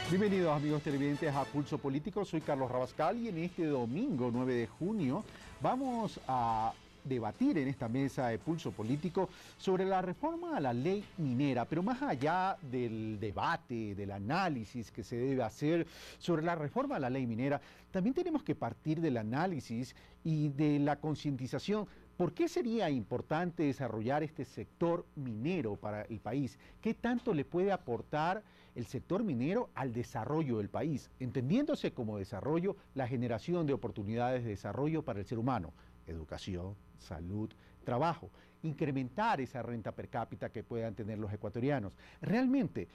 Bienvenidos amigos televidentes a Pulso Político, soy Carlos Rabascal y en este domingo 9 de junio vamos a debatir en esta mesa de Pulso Político sobre la reforma a la ley minera, pero más allá del debate, del análisis que se debe hacer sobre la reforma a la ley minera, también tenemos que partir del análisis y de la concientización. ¿Por qué sería importante desarrollar este sector minero para el país? ¿Qué tanto le puede aportar el sector minero al desarrollo del país? Entendiéndose como desarrollo la generación de oportunidades de desarrollo para el ser humano, educación, salud, trabajo, incrementar esa renta per cápita que puedan tener los ecuatorianos. Realmente,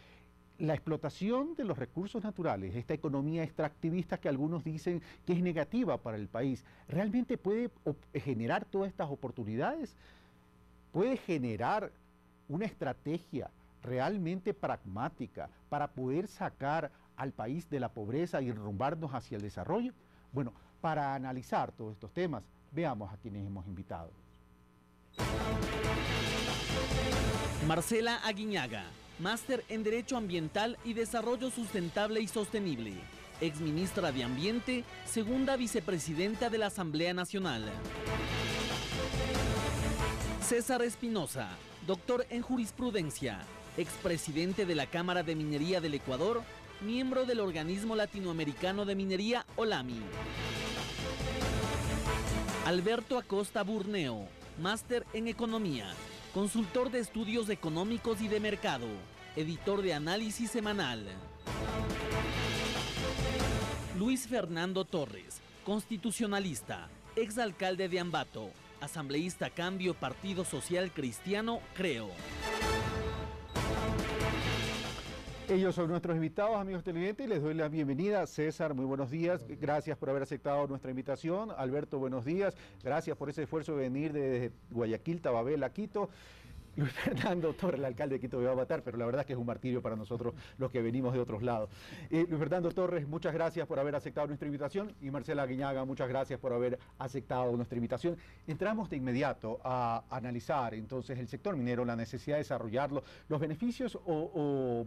la explotación de los recursos naturales, esta economía extractivista que algunos dicen que es negativa para el país, ¿realmente puede generar todas estas oportunidades? ¿Puede generar una estrategia realmente pragmática para poder sacar al país de la pobreza y enrumbarnos hacia el desarrollo? Bueno, para analizar todos estos temas, veamos a quienes hemos invitado. Marcela Aguiñaga, máster en Derecho Ambiental y Desarrollo Sustentable y Sostenible, exministra de Ambiente, segunda vicepresidenta de la Asamblea Nacional. César Espinosa, doctor en Jurisprudencia, expresidente de la Cámara de Minería del Ecuador, miembro del Organismo Latinoamericano de Minería, OLAMI. Alberto Acosta Burneo, máster en Economía, consultor de estudios económicos y de mercado, editor de Análisis Semanal. Luis Fernando Torres, constitucionalista, exalcalde de Ambato, asambleísta Cambio Partido Social Cristiano, Creo. Ellos son nuestros invitados, amigos televidentes, y les doy la bienvenida. César, muy buenos días, gracias por haber aceptado nuestra invitación. Alberto, buenos días, gracias por ese esfuerzo de venir desde Guayaquil, Tababel a Quito. Luis Fernando Torres, el alcalde de Quito, me va a matar, pero la verdad es que es un martirio para nosotros los que venimos de otros lados. Luis Fernando Torres, muchas gracias por haber aceptado nuestra invitación, y Marcela Aguiñaga, muchas gracias por haber aceptado nuestra invitación. Entramos de inmediato a analizar entonces el sector minero, la necesidad de desarrollarlo, los beneficios o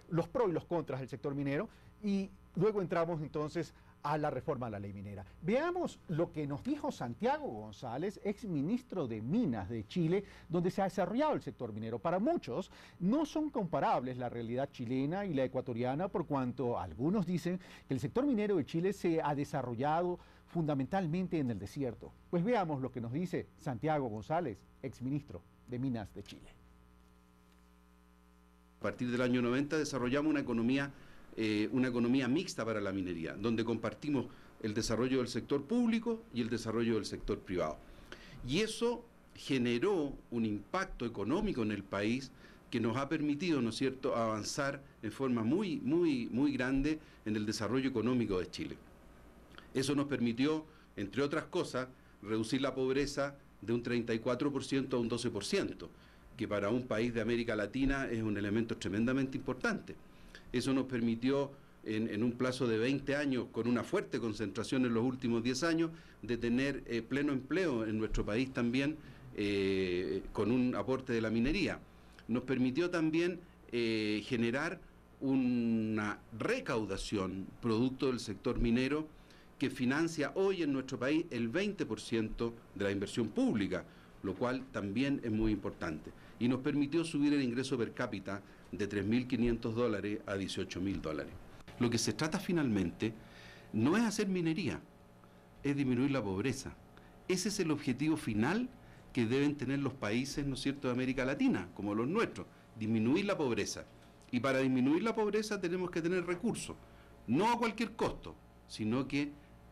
los pros y los contras del sector minero, y luego entramos entonces a la reforma a la ley minera. Veamos lo que nos dijo Santiago González, exministro de Minas de Chile, donde se ha desarrollado el sector minero. Para muchos no son comparables la realidad chilena y la ecuatoriana, por cuanto algunos dicen que el sector minero de Chile se ha desarrollado fundamentalmente en el desierto. Pues veamos lo que nos dice Santiago González, exministro de Minas de Chile. A partir del año 90 desarrollamos una economía mixta para la minería, donde compartimos el desarrollo del sector público y el desarrollo del sector privado. Y eso generó un impacto económico en el país que nos ha permitido, ¿no es cierto?, avanzar en forma muy grande en el desarrollo económico de Chile. Eso nos permitió, entre otras cosas, reducir la pobreza de un 34% a un 12%. Que para un país de América Latina es un elemento tremendamente importante. Eso nos permitió, en un plazo de 20 años, con una fuerte concentración en los últimos 10 años, de tener pleno empleo en nuestro país también, con un aporte de la minería. Nos permitió también generar una recaudación producto del sector minero que financia hoy en nuestro país el 20% de la inversión pública, lo cual también es muy importante. Y nos permitió subir el ingreso per cápita de $3.500 a $18.000. Lo que se trata finalmente no es hacer minería, es disminuir la pobreza. Ese es el objetivo final que deben tener los países, ¿no es cierto?, de América Latina, como los nuestros, disminuir la pobreza. Y para disminuir la pobreza tenemos que tener recursos, no a cualquier costo, sino que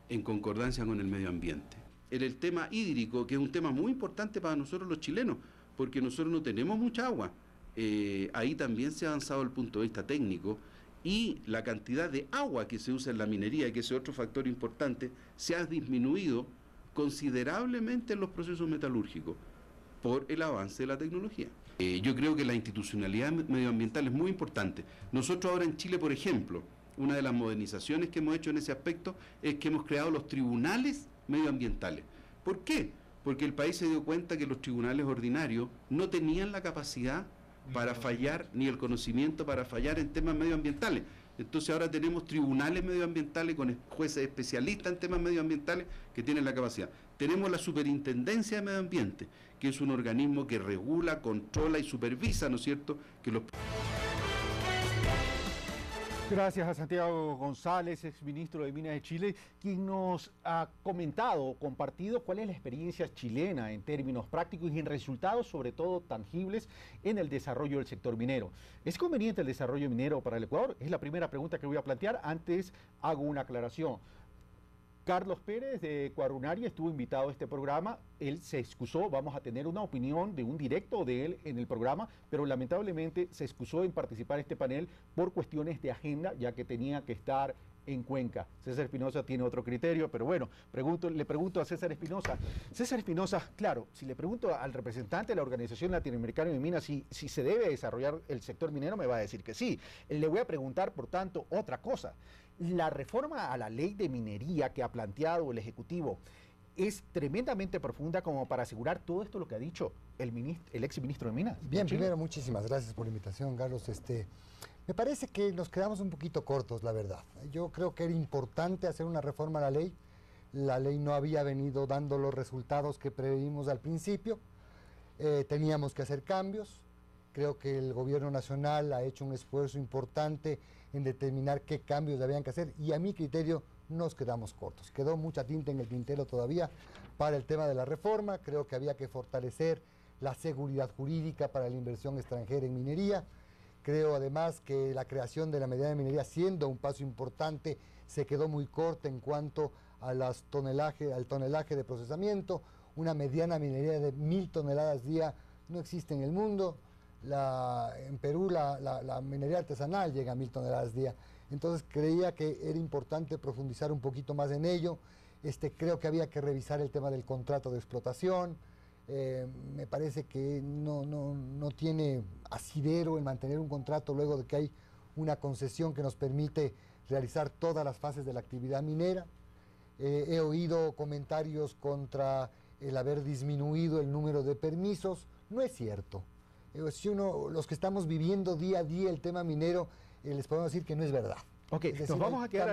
en concordancia con el medio ambiente. En el tema hídrico, que es un tema muy importante para nosotros los chilenos, porque nosotros no tenemos mucha agua. Ahí también se ha avanzado desde el punto de vista técnico, y la cantidad de agua que se usa en la minería, que es otro factor importante, se ha disminuido considerablemente en los procesos metalúrgicos por el avance de la tecnología. Yo creo que la institucionalidad medioambiental es muy importante. Nosotros ahora en Chile, por ejemplo, una de las modernizaciones que hemos hecho en ese aspecto es que hemos creado los tribunales medioambientales. ¿Por qué? Porque el país se dio cuenta que los tribunales ordinarios no tenían la capacidad para fallar, ni el conocimiento para fallar en temas medioambientales. Entonces ahora tenemos tribunales medioambientales con jueces especialistas en temas medioambientales que tienen la capacidad. Tenemos la Superintendencia de Medio Ambiente, que es un organismo que regula, controla y supervisa, ¿no es cierto?, que los... Gracias a Santiago González, exministro de Minas de Chile, quien nos ha comentado, compartido cuál es la experiencia chilena en términos prácticos y en resultados, sobre todo tangibles, en el desarrollo del sector minero. ¿Es conveniente el desarrollo minero para el Ecuador? Es la primera pregunta que voy a plantear. Antes hago una aclaración. Carlos Pérez de Ecuarunari estuvo invitado a este programa, él se excusó, vamos a tener una opinión de un directo de él en el programa, pero lamentablemente se excusó en participar en este panel por cuestiones de agenda, ya que tenía que estar en Cuenca. César Espinosa tiene otro criterio, pero bueno, le pregunto a César Espinosa. César Espinosa, claro, si le pregunto al representante de la Organización Latinoamericana de Minas si se debe desarrollar el sector minero, me va a decir que sí. Le voy a preguntar, por tanto, otra cosa. La reforma a la ley de minería que ha planteado el Ejecutivo es tremendamente profunda como para asegurar todo esto lo que ha dicho el exministro de Minas. Bien, primero, muchísimas gracias por la invitación, Carlos. Me parece que nos quedamos un poquito cortos, la verdad. Yo creo que era importante hacer una reforma a la ley. La ley no había venido dando los resultados que previmos al principio. Teníamos que hacer cambios. Creo que el gobierno nacional ha hecho un esfuerzo importante en determinar qué cambios habían que hacer y a mi criterio nos quedamos cortos. Quedó mucha tinta en el tintero todavía para el tema de la reforma. Creo que había que fortalecer la seguridad jurídica para la inversión extranjera en minería. Creo además que la creación de la mediana minería, siendo un paso importante, se quedó muy corta en cuanto a al tonelaje de procesamiento. Una mediana minería de 1000 toneladas día no existe en el mundo. En Perú la minería artesanal llega a 1000 toneladas día. Entonces creía que era importante profundizar un poquito más en ello. Creo que había que revisar el tema del contrato de explotación. Me parece que no tiene asidero el mantener un contrato luego de que hay una concesión que nos permite realizar todas las fases de la actividad minera. He oído comentarios contra el haber disminuido el número de permisos. No es cierto. Los que estamos viviendo día a día el tema minero, les podemos decir que no es verdad. Ok, nos vamos a quedar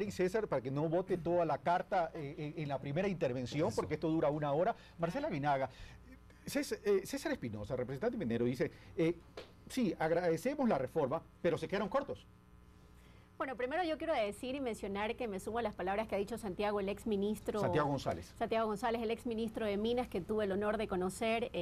ahí, César, para que no vote toda la carta en la primera intervención, eso, porque esto dura 1 hora. Marcela Guinaga, César Espinosa, representante minero, dice, sí, agradecemos la reforma, pero se quedaron cortos. Bueno, primero yo quiero decir y mencionar que me sumo a las palabras que ha dicho Santiago, el exministro... Santiago González. Santiago González, el exministro de Minas, que tuve el honor de conocer...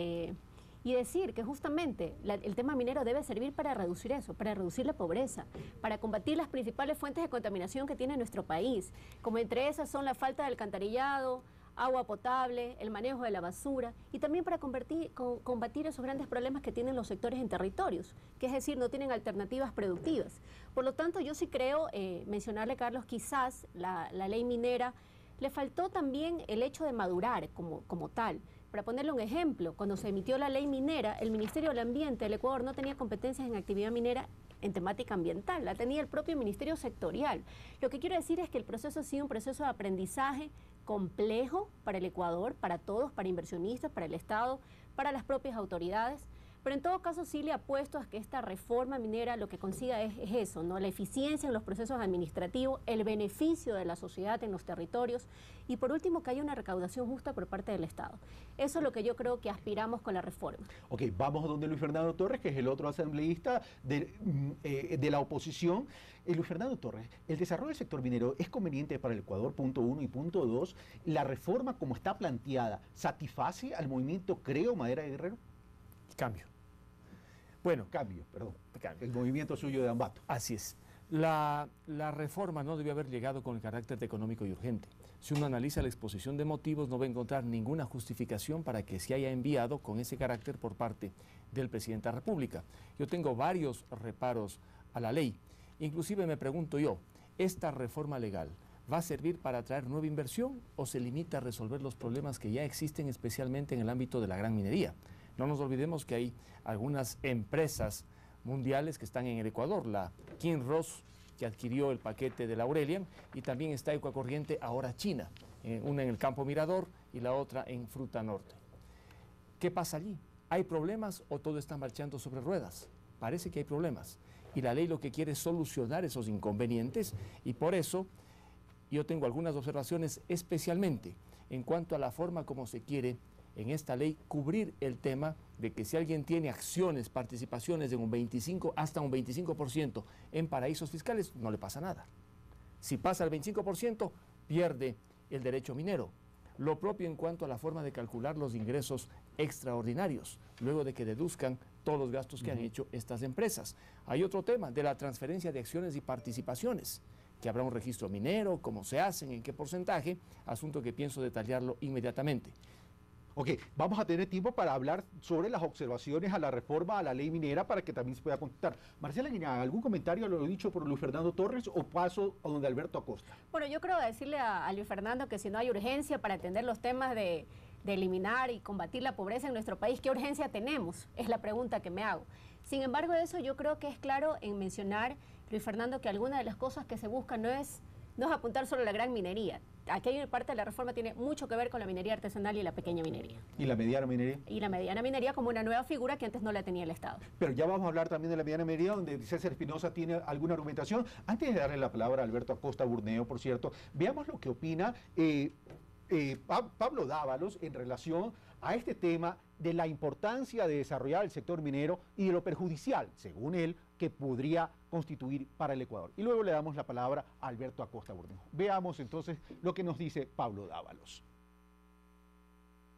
y decir que justamente el tema minero debe servir para reducir eso, para reducir la pobreza, para combatir las principales fuentes de contaminación que tiene nuestro país, como entre esas son la falta de alcantarillado, agua potable, el manejo de la basura y también para combatir esos grandes problemas que tienen los sectores en territorios, que es decir, no tienen alternativas productivas. Por lo tanto, yo sí creo, mencionarle, Carlos, quizás la ley minera le faltó también el hecho de madurar como tal. Para ponerle un ejemplo, cuando se emitió la ley minera, el Ministerio del Ambiente del Ecuador no tenía competencias en actividad minera en temática ambiental, la tenía el propio Ministerio Sectorial. Lo que quiero decir es que el proceso ha sido un proceso de aprendizaje complejo para el Ecuador, para todos, para inversionistas, para el Estado, para las propias autoridades. Pero en todo caso sí le apuesto a que esta reforma minera lo que consiga es eso, ¿no? La eficiencia en los procesos administrativos, el beneficio de la sociedad en los territorios y por último que haya una recaudación justa por parte del Estado. Eso es lo que yo creo que aspiramos con la reforma. Ok, vamos a donde Luis Fernando Torres, que es el otro asambleísta de la oposición. Luis Fernando Torres, ¿el desarrollo del sector minero es conveniente para el Ecuador? Punto 1 y punto 2, ¿la reforma como está planteada satisface al movimiento Creo Madera de Guerrero? Cambio. Bueno, cambio. El movimiento suyo de Ambato. Así es. La reforma no debió haber llegado con el carácter económico y urgente. Si uno analiza la exposición de motivos, no va a encontrar ninguna justificación para que se haya enviado con ese carácter por parte del presidente de la República. Yo tengo varios reparos a la ley. Inclusive me pregunto yo, ¿esta reforma legal va a servir para atraer nueva inversión o se limita a resolver los problemas que ya existen, especialmente en el ámbito de la gran minería? No nos olvidemos que hay algunas empresas mundiales que están en el Ecuador, la Kinross, que adquirió el paquete de la Aurelian, y también está Ecuacorriente, ahora China, una en el Campo Mirador y la otra en Fruta Norte. ¿Qué pasa allí? ¿Hay problemas o todo está marchando sobre ruedas? Parece que hay problemas. y la ley lo que quiere es solucionar esos inconvenientes, y por eso yo tengo algunas observaciones especialmente en cuanto a la forma como se quiere en esta ley cubrir el tema de que si alguien tiene acciones, participaciones de un 25 hasta un 25% en paraísos fiscales, no le pasa nada. Si pasa al 25%, pierde el derecho minero. Lo propio en cuanto a la forma de calcular los ingresos extraordinarios, luego de que deduzcan todos los gastos que han hecho estas empresas. Hay otro tema de la transferencia de acciones y participaciones, que habrá un registro minero, cómo se hacen, en qué porcentaje, asunto que pienso detallarlo inmediatamente. Ok, vamos a tener tiempo para hablar sobre las observaciones a la reforma a la ley minera para que también se pueda contestar. Marcela Guinaga, ¿algún comentario a lo dicho por Luis Fernando Torres o paso a donde Alberto Acosta? Bueno, yo creo decirle a Luis Fernando que si no hay urgencia para atender los temas de eliminar y combatir la pobreza en nuestro país, ¿qué urgencia tenemos? Es la pregunta que me hago. Sin embargo, eso yo creo que es claro en mencionar, Luis Fernando, que alguna de las cosas que se busca no es apuntar solo a la gran minería. Aquí hay parte de la reforma tiene mucho que ver con la minería artesanal y la pequeña minería. ¿Y la mediana minería? Y la mediana minería como una nueva figura que antes no la tenía el Estado. Pero ya vamos a hablar también de la mediana minería, donde César Espinosa tiene alguna argumentación. Antes de darle la palabra a Alberto Acosta Burneo, por cierto, veamos lo que opina Pablo Dávalos en relación a este tema de la importancia de desarrollar el sector minero y de lo perjudicial, según él, que podría constituir para el Ecuador. Y luego le damos la palabra a Alberto Acosta Burneo. Veamos entonces lo que nos dice Pablo Dávalos.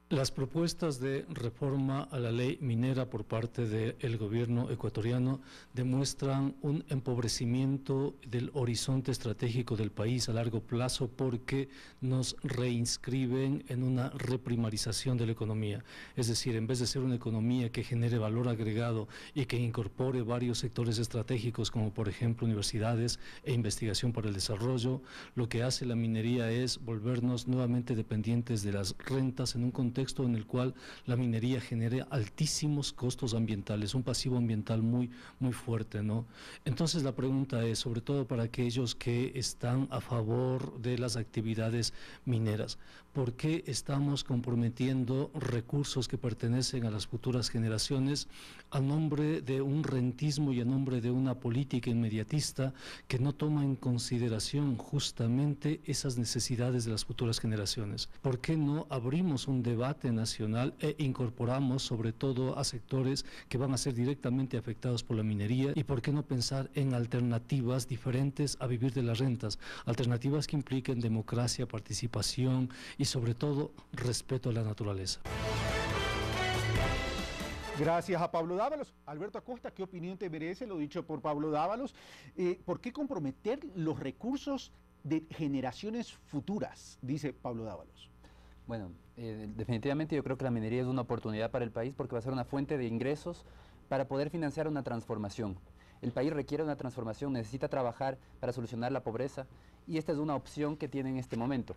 Las propuestas de reforma a la ley minera por parte del gobierno ecuatoriano demuestran un empobrecimiento del horizonte estratégico del país a largo plazo porque nos reinscriben en una reprimarización de la economía. Es decir, en vez de ser una economía que genere valor agregado y que incorpore varios sectores estratégicos como por ejemplo universidades e investigación para el desarrollo, lo que hace la minería es volvernos nuevamente dependientes de las rentas en un contexto en el cual la minería genera altísimos costos ambientales, un pasivo ambiental muy fuerte, ¿no? Entonces la pregunta es, sobre todo para aquellos que están a favor de las actividades mineras, ¿por qué estamos comprometiendo recursos que pertenecen a las futuras generaciones a nombre de un rentismo y a nombre de una política inmediatista que no toma en consideración justamente esas necesidades de las futuras generaciones? ¿Por qué no abrimos un debate nacional e incorporamos sobre todo a sectores que van a ser directamente afectados por la minería? ¿Y por qué no pensar en alternativas diferentes a vivir de las rentas? Alternativas que impliquen democracia, participación y sobre todo respeto a la naturaleza. Gracias a Pablo Dávalos. Alberto Acosta, ¿qué opinión te merece lo dicho por Pablo Dávalos? ¿Por qué comprometer los recursos de generaciones futuras? Dice Pablo Dávalos. Bueno, definitivamente yo creo que la minería es una oportunidad para el país porque va a ser una fuente de ingresos para poder financiar una transformación. El país requiere una transformación, necesita trabajar para solucionar la pobreza y esta es una opción que tiene en este momento.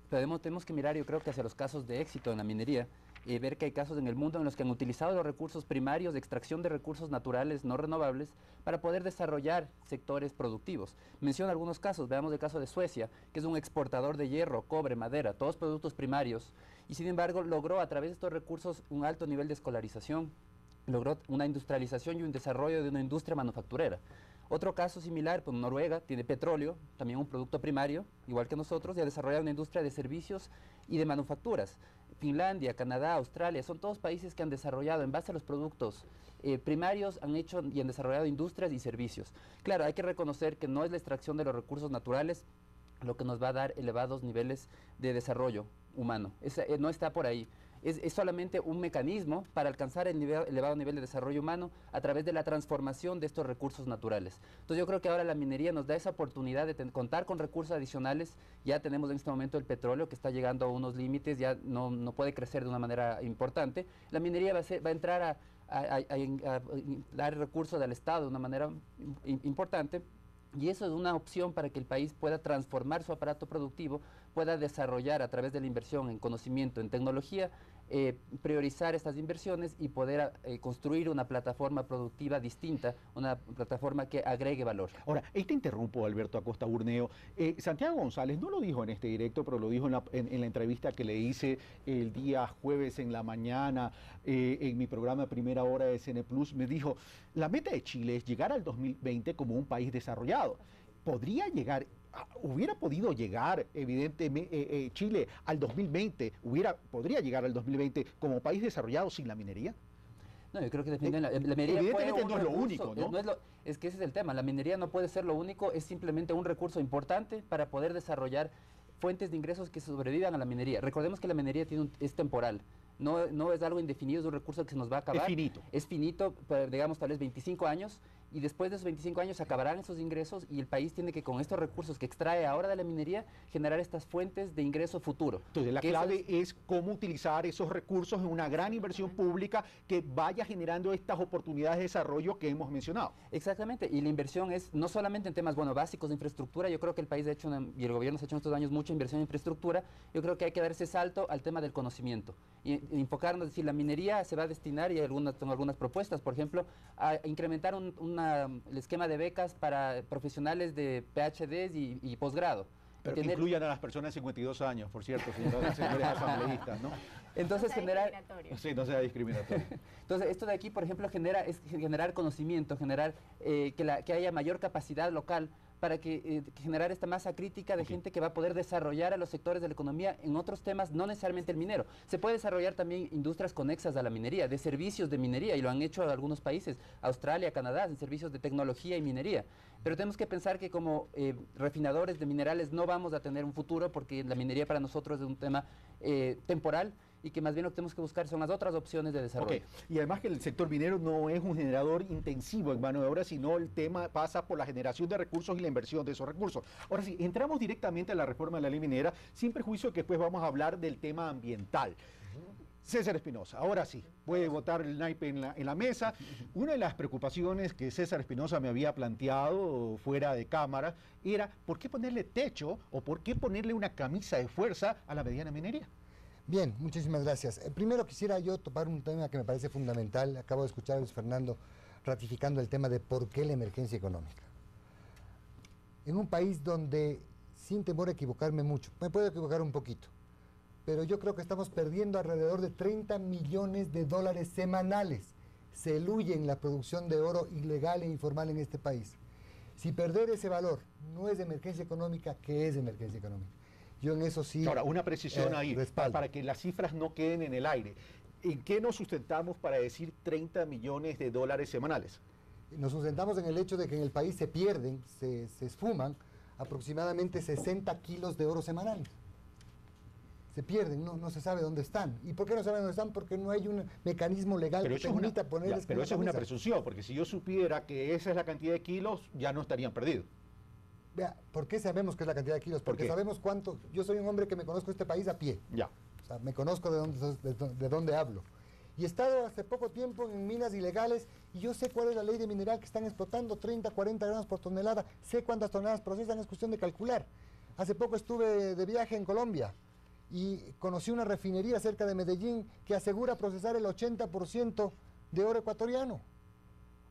Tenemos que mirar, yo creo que hacia los casos de éxito en la minería, ver que hay casos en el mundo en los que han utilizado los recursos primarios de extracción de recursos naturales no renovables para poder desarrollar sectores productivos. Menciono algunos casos, veamos el caso de Suecia, que es un exportador de hierro, cobre, madera, todos productos primarios, y sin embargo logró a través de estos recursos un alto nivel de escolarización, logró una industrialización y un desarrollo de una industria manufacturera. Otro caso similar, pues Noruega tiene petróleo, también un producto primario, igual que nosotros, y ha desarrollado una industria de servicios y de manufacturas. Finlandia, Canadá, Australia, son todos países que han desarrollado en base a los productos primarios, han hecho y han desarrollado industrias y servicios. Claro, hay que reconocer que no es la extracción de los recursos naturales lo que nos va a dar elevados niveles de desarrollo humano. No está por ahí. Es solamente un mecanismo para alcanzar el elevado nivel de desarrollo humano a través de la transformación de estos recursos naturales. Entonces yo creo que ahora la minería nos da esa oportunidad de contar con recursos adicionales. Ya tenemos en este momento el petróleo que está llegando a unos límites, ya no puede crecer de una manera importante. La minería va a entrar a dar recursos al Estado de una manera importante. Y eso es una opción para que el país pueda transformar su aparato productivo, pueda desarrollar a través de la inversión en conocimiento, en tecnología, priorizar estas inversiones y poder construir una plataforma productiva distinta, una plataforma que agregue valor. Ahora, te interrumpo, Alberto Acosta Burneo. Santiago González no lo dijo en este directo, pero lo dijo en la entrevista que le hice el día jueves en la mañana en mi programa Primera Hora de CN Plus. Me dijo, la meta de Chile es llegar al 2020 como un país desarrollado. Podría llegar... Hubiera podido llegar, evidentemente, Chile al 2020, podría llegar al 2020 como país desarrollado sin la minería. No, yo creo que la minería evidentemente no es lo único, ¿no? Es que ese es el tema, la minería no puede ser lo único, es simplemente un recurso importante para poder desarrollar fuentes de ingresos que sobrevivan a la minería. Recordemos que la minería es temporal. No es algo indefinido, es un recurso que se nos va a acabar. Es finito, digamos, tal vez 25 años, y después de esos 25 años se acabarán esos ingresos y el país tiene que, con estos recursos que extrae ahora de la minería, generar estas fuentes de ingreso futuro. Entonces, la clave es cómo utilizar esos recursos en una gran inversión pública que vaya generando estas oportunidades de desarrollo que hemos mencionado. Exactamente, y la inversión es no solamente en temas básicos de infraestructura. Yo creo que el país ha hecho y el gobierno ha hecho en estos años mucha inversión en infraestructura. Yo creo que hay que dar ese salto al tema del conocimiento y enfocarnos, es decir, la minería se va a destinar, y tengo algunas propuestas, por ejemplo, a incrementar el esquema de becas para profesionales de PhDs y posgrado. Pero que incluyan a las personas de 52 años, por cierto, señores asambleístas, ¿no? Entonces Sí, no sea discriminatorio. Entonces, esto de aquí, por ejemplo, es generar conocimiento, generar que haya mayor capacidad local para generar esta masa crítica de gente que va a poder desarrollar a los sectores de la economía en otros temas, no necesariamente el minero. Se puede desarrollar también industrias conexas a la minería, de servicios de minería, y lo han hecho algunos países, Australia, Canadá, en servicios de tecnología y minería. Pero tenemos que pensar que como refinadores de minerales no vamos a tener un futuro, porque la minería para nosotros es un tema temporal, y que más bien lo que tenemos que buscar son las otras opciones de desarrollo. Y además que el sector minero no es un generador intensivo en mano de obra, sino el tema pasa por la generación de recursos y la inversión de esos recursos. Ahora sí, entramos directamente a la reforma de la ley minera, sin perjuicio que después vamos a hablar del tema ambiental. César Espinosa, ahora sí, puede botar el naipe en la mesa. Una de las preocupaciones que César Espinosa me había planteado fuera de cámara era ¿por qué ponerle techo o por qué ponerle una camisa de fuerza a la mediana minería? Bien, muchísimas gracias. Primero quisiera yo topar un tema que me parece fundamental. Acabo de escuchar a Luis Fernando ratificando el tema de por qué la emergencia económica. En un país donde, sin temor a equivocarme mucho, me puedo equivocar un poquito, pero yo creo que estamos perdiendo alrededor de 30 millones de dólares semanales. Se eluye en la producción de oro ilegal e informal en este país. Si perder ese valor no es de emergencia económica, ¿qué es de emergencia económica? Yo en eso sí... Ahora, una precisión ahí, para que las cifras no queden en el aire. ¿En qué nos sustentamos para decir 30 millones de dólares semanales? Nos sustentamos en el hecho de que en el país se pierden, se esfuman aproximadamente 60 kilos de oro semanales. Se pierden, no se sabe dónde están. ¿Y por qué no saben dónde están? Porque no hay un mecanismo legal que permita ponerles... Pero eso es una presunción, porque si yo supiera que esa es la cantidad de kilos, ya no estarían perdidos. Vea, ¿por qué sabemos que es la cantidad de kilos? Porque sabemos cuánto... Yo soy un hombre que me conozco este país a pie. Ya. O sea, me conozco de dónde hablo. Y he estado hace poco tiempo en minas ilegales y yo sé cuál es la ley de mineral que están explotando, 30, 40 gramos por tonelada. Sé cuántas toneladas procesan, es cuestión de calcular. Hace poco estuve de viaje en Colombia y conocí una refinería cerca de Medellín que asegura procesar el 80% de oro ecuatoriano.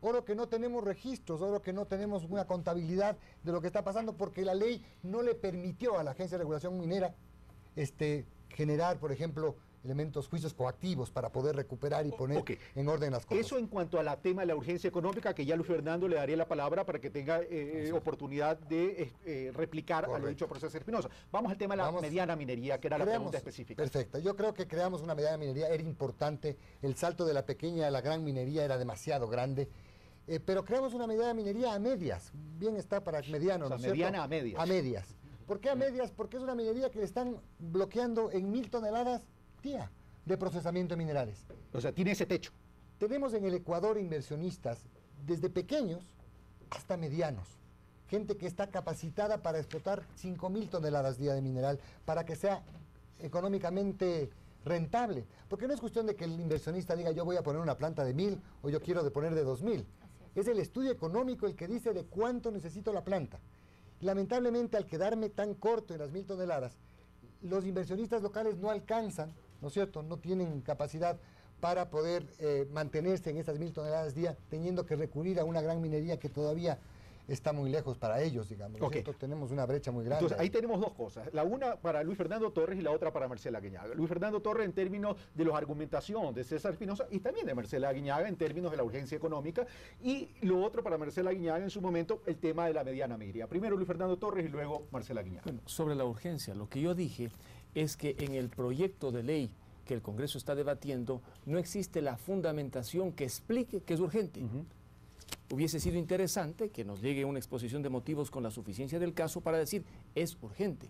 Oro que no tenemos registros, oro que no tenemos una contabilidad de lo que está pasando, porque la ley no le permitió a la Agencia de Regulación Minera generar, por ejemplo, juicios coactivos para poder recuperar y poner en orden las cosas. Eso en cuanto al tema de la urgencia económica, que ya Luis Fernando le daría la palabra para que tenga oportunidad de replicar a lo dicho por César Espinosa. Vamos al tema de la mediana minería, que era la pregunta específica. Perfecto. Yo creo que creamos una mediana minería, era importante. El salto de la pequeña a la gran minería era demasiado grande. Pero creamos una mediana minería a medias. Bien está para mediano, ¿no es cierto? Mediana a medias. A medias. ¿Por qué a medias? Porque es una minería que le están bloqueando en 1000 toneladas día de procesamiento de minerales. O sea, tiene ese techo. Tenemos en el Ecuador inversionistas desde pequeños hasta medianos. Gente que está capacitada para explotar 5000 toneladas día de mineral para que sea económicamente rentable. Porque no es cuestión de que el inversionista diga yo voy a poner una planta de 1000 o yo quiero poner de 2000. Es el estudio económico el que dice de cuánto necesito la planta. Lamentablemente, al quedarme tan corto en las 1000 toneladas, los inversionistas locales no alcanzan ¿no es cierto? No tienen capacidad para poder mantenerse en esas 1000 toneladas día, teniendo que recurrir a una gran minería que todavía está muy lejos para ellos, digamos. Okay. Tenemos una brecha muy grande. Entonces, ahí tenemos dos cosas. La una para Luis Fernando Torres y la otra para Marcela Aguiñaga. Luis Fernando Torres en términos de la argumentación de César Espinosa y también de Marcela Aguiñaga en términos de la urgencia económica. Y lo otro para Marcela Aguiñaga en su momento, el tema de la mediana minería. Primero Luis Fernando Torres y luego Marcela Aguiñaga. Bueno, sobre la urgencia, lo que yo dije es que en el proyecto de ley que el Congreso está debatiendo no existe la fundamentación que explique que es urgente. Hubiese sido interesante que nos llegue una exposición de motivos con la suficiencia del caso para decir es urgente.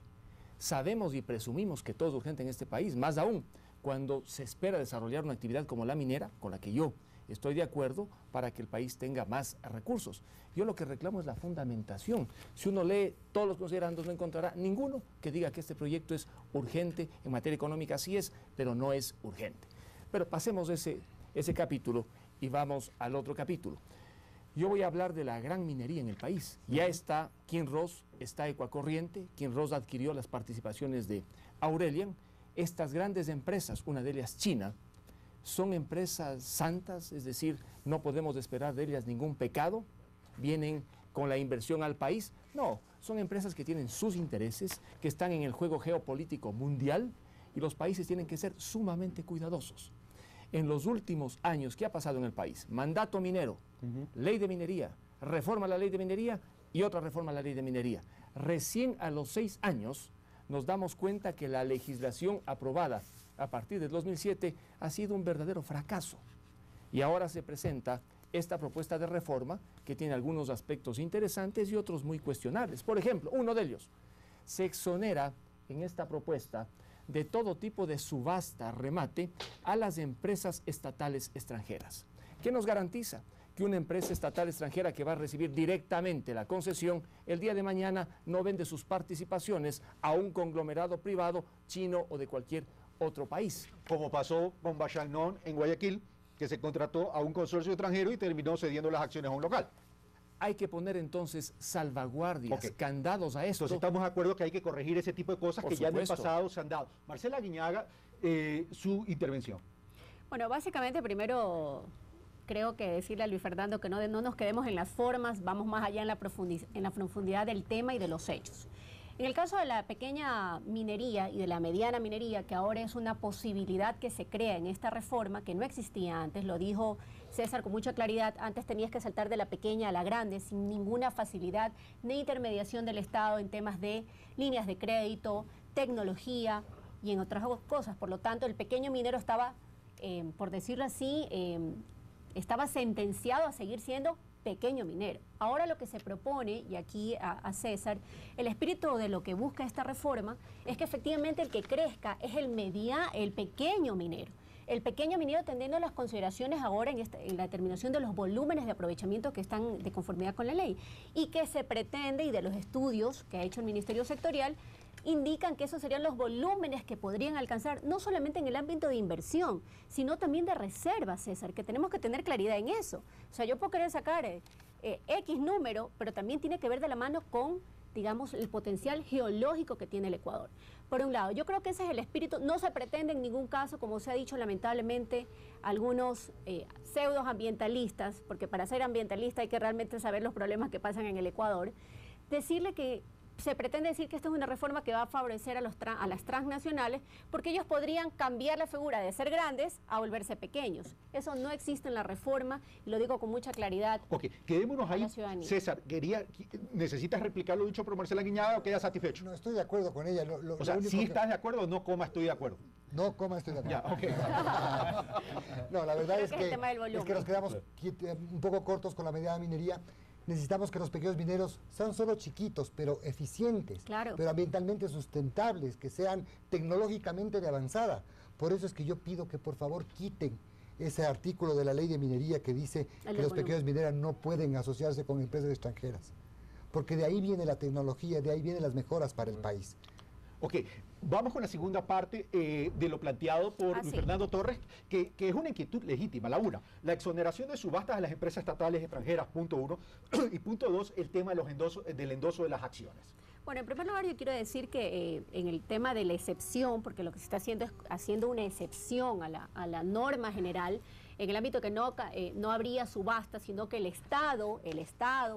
Sabemos y presumimos que todo es urgente en este país, más aún cuando se espera desarrollar una actividad como la minera, con la que yo estoy de acuerdo para que el país tenga más recursos. Yo lo que reclamo es la fundamentación. Si uno lee todos los considerandos no encontrará ninguno que diga que este proyecto es urgente en materia económica, sí es, pero no es urgente. Pero pasemos ese capítulo y vamos al otro capítulo. Yo voy a hablar de la gran minería en el país. Ya está Kinross, está Ecuacorriente. Kinross adquirió las participaciones de Aurelian. Estas grandes empresas, una de ellas China, son empresas santas, es decir, no podemos esperar de ellas ningún pecado. Vienen con la inversión al país. No, son empresas que tienen sus intereses, que están en el juego geopolítico mundial y los países tienen que ser sumamente cuidadosos. En los últimos años, ¿qué ha pasado en el país? Mandato minero, ley de minería, reforma a la ley de minería y otra reforma a la ley de minería. Recién a los 6 años nos damos cuenta que la legislación aprobada a partir del 2007 ha sido un verdadero fracaso. Y ahora se presenta esta propuesta de reforma que tiene algunos aspectos interesantes y otros muy cuestionables. Por ejemplo, uno de ellos, se exonera en esta propuesta de todo tipo de subasta, remate, a las empresas estatales extranjeras. ¿Qué nos garantiza? Que una empresa estatal extranjera que va a recibir directamente la concesión, el día de mañana no vende sus participaciones a un conglomerado privado chino o de cualquier otro país. Como pasó con Bachalnón en Guayaquil, que se contrató a un consorcio extranjero y terminó cediendo las acciones a un local. Hay que poner entonces salvaguardias, candados a esto. Entonces estamos de acuerdo que hay que corregir ese tipo de cosas que ya en el pasado se han dado. Marcela Aguiñaga, su intervención. Bueno, básicamente primero creo que decirle a Luis Fernando que no nos quedemos en las formas, vamos más allá en la profundidad del tema y de los hechos. En el caso de la pequeña minería y de la mediana minería, que ahora es una posibilidad que se crea en esta reforma, que no existía antes, lo dijo César con mucha claridad, antes tenías que saltar de la pequeña a la grande sin ninguna facilidad ni intermediación del Estado en temas de líneas de crédito, tecnología y en otras cosas. Por lo tanto, el pequeño minero estaba, por decirlo así, estaba sentenciado a seguir siendo pequeño minero. Ahora lo que se propone, y aquí a César, el espíritu de lo que busca esta reforma es que efectivamente el que crezca es el pequeño minero. El pequeño minero teniendo las consideraciones ahora en la determinación de los volúmenes de aprovechamiento que están de conformidad con la ley y que se pretende, y de los estudios que ha hecho el Ministerio Sectorial, indican que esos serían los volúmenes que podrían alcanzar, no solamente en el ámbito de inversión, sino también de reserva, César, que tenemos que tener claridad en eso. O sea, yo puedo querer sacar X número, pero también tiene que ver de la mano con, digamos, el potencial geológico que tiene el Ecuador. Por un lado, yo creo que ese es el espíritu, no se pretende en ningún caso, como se ha dicho lamentablemente, algunos pseudos ambientalistas, porque para ser ambientalista hay que realmente saber los problemas que pasan en el Ecuador, decirle que se pretende decir que esta es una reforma que va a favorecer a las transnacionales porque ellos podrían cambiar la figura de ser grandes a volverse pequeños. Eso no existe en la reforma y lo digo con mucha claridad. Ok, quedémonos ahí. César, ¿necesitas replicar lo dicho por Marcela Aguiñaga o quedas satisfecho? No, estoy de acuerdo con ella. O sea, si estás de acuerdo o no, coma, estoy de acuerdo. No, coma, estoy de acuerdo. Ya, okay. No, la verdad es que nos quedamos un poco cortos con la mediana minería. Necesitamos que los pequeños mineros sean solo chiquitos, pero eficientes, pero ambientalmente sustentables, que sean tecnológicamente de avanzada. Por eso es que yo pido que por favor quiten ese artículo de la ley de minería que dice que los pequeños mineros no pueden asociarse con empresas extranjeras. Porque de ahí viene la tecnología, de ahí vienen las mejoras para el país. Ok, vamos con la segunda parte de lo planteado por Luis Fernando Torres, que es una inquietud legítima. La exoneración de subastas a las empresas estatales extranjeras, punto 1, y punto 2, el tema de del endoso de las acciones. Bueno, en primer lugar yo quiero decir que en el tema de la excepción, porque lo que se está haciendo es haciendo una excepción a la norma general, en el ámbito que no habría subasta, sino que el Estado,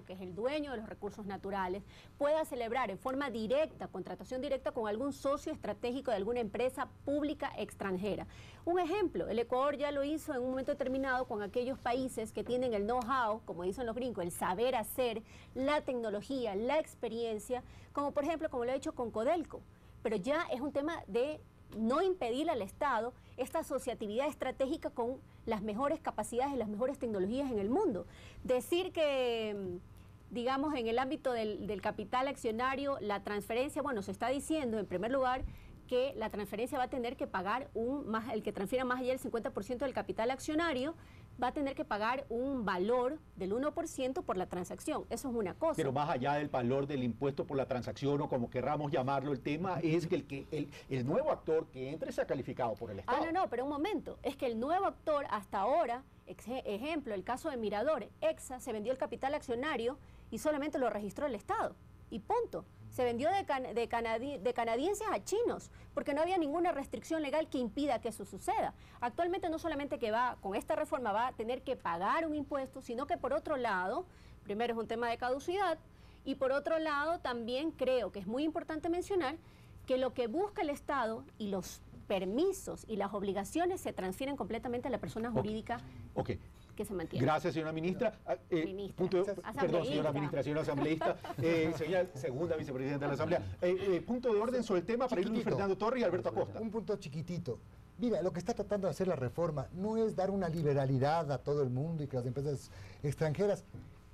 que es el dueño de los recursos naturales, pueda celebrar en forma directa, contratación directa con algún socio estratégico de alguna empresa pública extranjera. Un ejemplo, el Ecuador ya lo hizo en un momento determinado con aquellos países que tienen el know-how, como dicen los gringos, el saber hacer, la tecnología, la experiencia, como por ejemplo, como lo ha hecho con Codelco. Pero ya es un tema de no impedir al Estado esta asociatividad estratégica con las mejores capacidades y las mejores tecnologías en el mundo. Decir que, digamos, en el ámbito del capital accionario, la transferencia, bueno, se está diciendo en primer lugar que la transferencia va a tener que pagar el que transfiera más allá del 50% del capital accionario, va a tener que pagar un valor del 1% por la transacción. Eso es una cosa. Pero más allá del valor del impuesto por la transacción o como querramos llamarlo, el tema es que el nuevo actor que entre sea calificado por el Estado. No, pero un momento. Es que el nuevo actor hasta ahora, ejemplo, el caso de Mirador, EXA, se vendió el capital accionario y solamente lo registró el Estado. Y punto. Se vendió de canadienses a chinos, porque no había ninguna restricción legal que impida que eso suceda. Actualmente no solamente que con esta reforma va a tener que pagar un impuesto, sino que por otro lado, primero es un tema de caducidad, y por otro lado también creo que es muy importante mencionar que lo que busca el Estado y los permisos y las obligaciones se transfieren completamente a la persona jurídica. Que se mantiene. Gracias, señora ministra. Perdón, señora ministra, señora asambleísta, señora segunda vicepresidenta de la Asamblea. Punto de orden sobre el tema para ir Luis Fernando Torres y Alberto Acosta. Un punto chiquitito. Mira, lo que está tratando de hacer la reforma no es dar una liberalidad a todo el mundo y que las empresas extranjeras.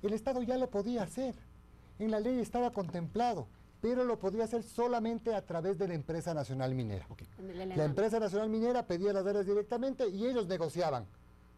El Estado ya lo podía hacer. En la ley estaba contemplado, pero lo podía hacer solamente a través de la Empresa Nacional Minera. La Empresa Nacional Minera pedía las áreas directamente y ellos negociaban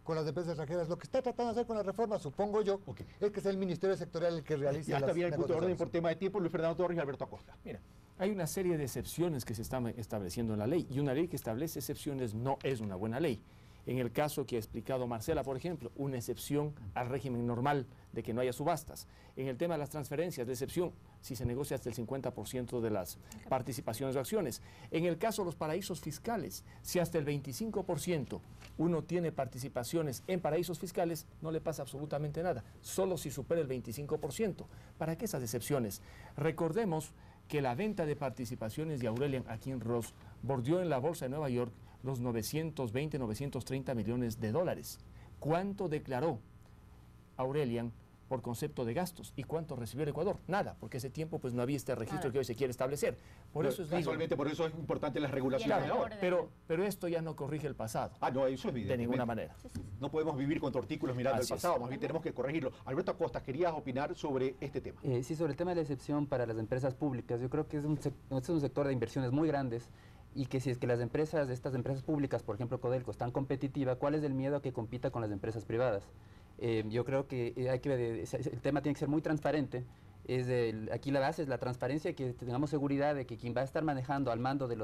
con las empresas extranjeras. Lo que está tratando de hacer con la reforma, supongo yo, es que es el Ministerio Sectorial el que realice ya está bien el punto de orden por tema de tiempo. Luis Fernando Torres y Alberto Acosta. Mira, hay una serie de excepciones que se están estableciendo en la ley, y una ley que establece excepciones no es una buena ley. En el caso que ha explicado Marcela, por ejemplo, una excepción al régimen normal de que no haya subastas. En el tema de las transferencias, la excepción si se negocia hasta el 50% de las participaciones o acciones. En el caso de los paraísos fiscales, si hasta el 25% uno tiene participaciones en paraísos fiscales, no le pasa absolutamente nada, solo si supera el 25%. ¿Para qué esas excepciones? Recordemos que la venta de participaciones de Aurelian aquí en Ross bordeó en la Bolsa de Nueva York los 920, 930 millones de dólares. ¿Cuánto declaró Aurelian por concepto de gastos? ¿Y cuánto recibió el Ecuador? Nada, porque ese tiempo pues no había este registro que hoy se quiere establecer. Por eso casualmente, por eso es importante las regulaciones de ahora. Pero esto ya no corrige el pasado. No, eso es evidente. De ninguna manera. No podemos vivir con tortícolas mirando el pasado, más bien tenemos que corregirlo. Alberto Acosta, ¿querías opinar sobre este tema? Sí, sobre el tema de la excepción para las empresas públicas. Yo creo que es un sector de inversiones muy grandes, y que si es que estas empresas públicas, por ejemplo Codelco, están competitivas, ¿cuál es el miedo a que compita con las empresas privadas? Yo creo que el tema tiene que ser muy transparente. Aquí la base es la transparencia y que tengamos seguridad de que quien va a estar manejando al mando de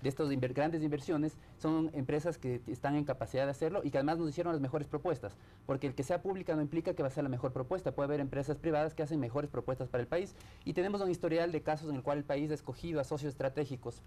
estas grandes inversiones son empresas que están en capacidad de hacerlo y que además nos hicieron las mejores propuestas, porque el que sea pública no implica que va a ser la mejor propuesta. Puede haber empresas privadas que hacen mejores propuestas para el país, y tenemos un historial de casos en el cual el país ha escogido a socios estratégicos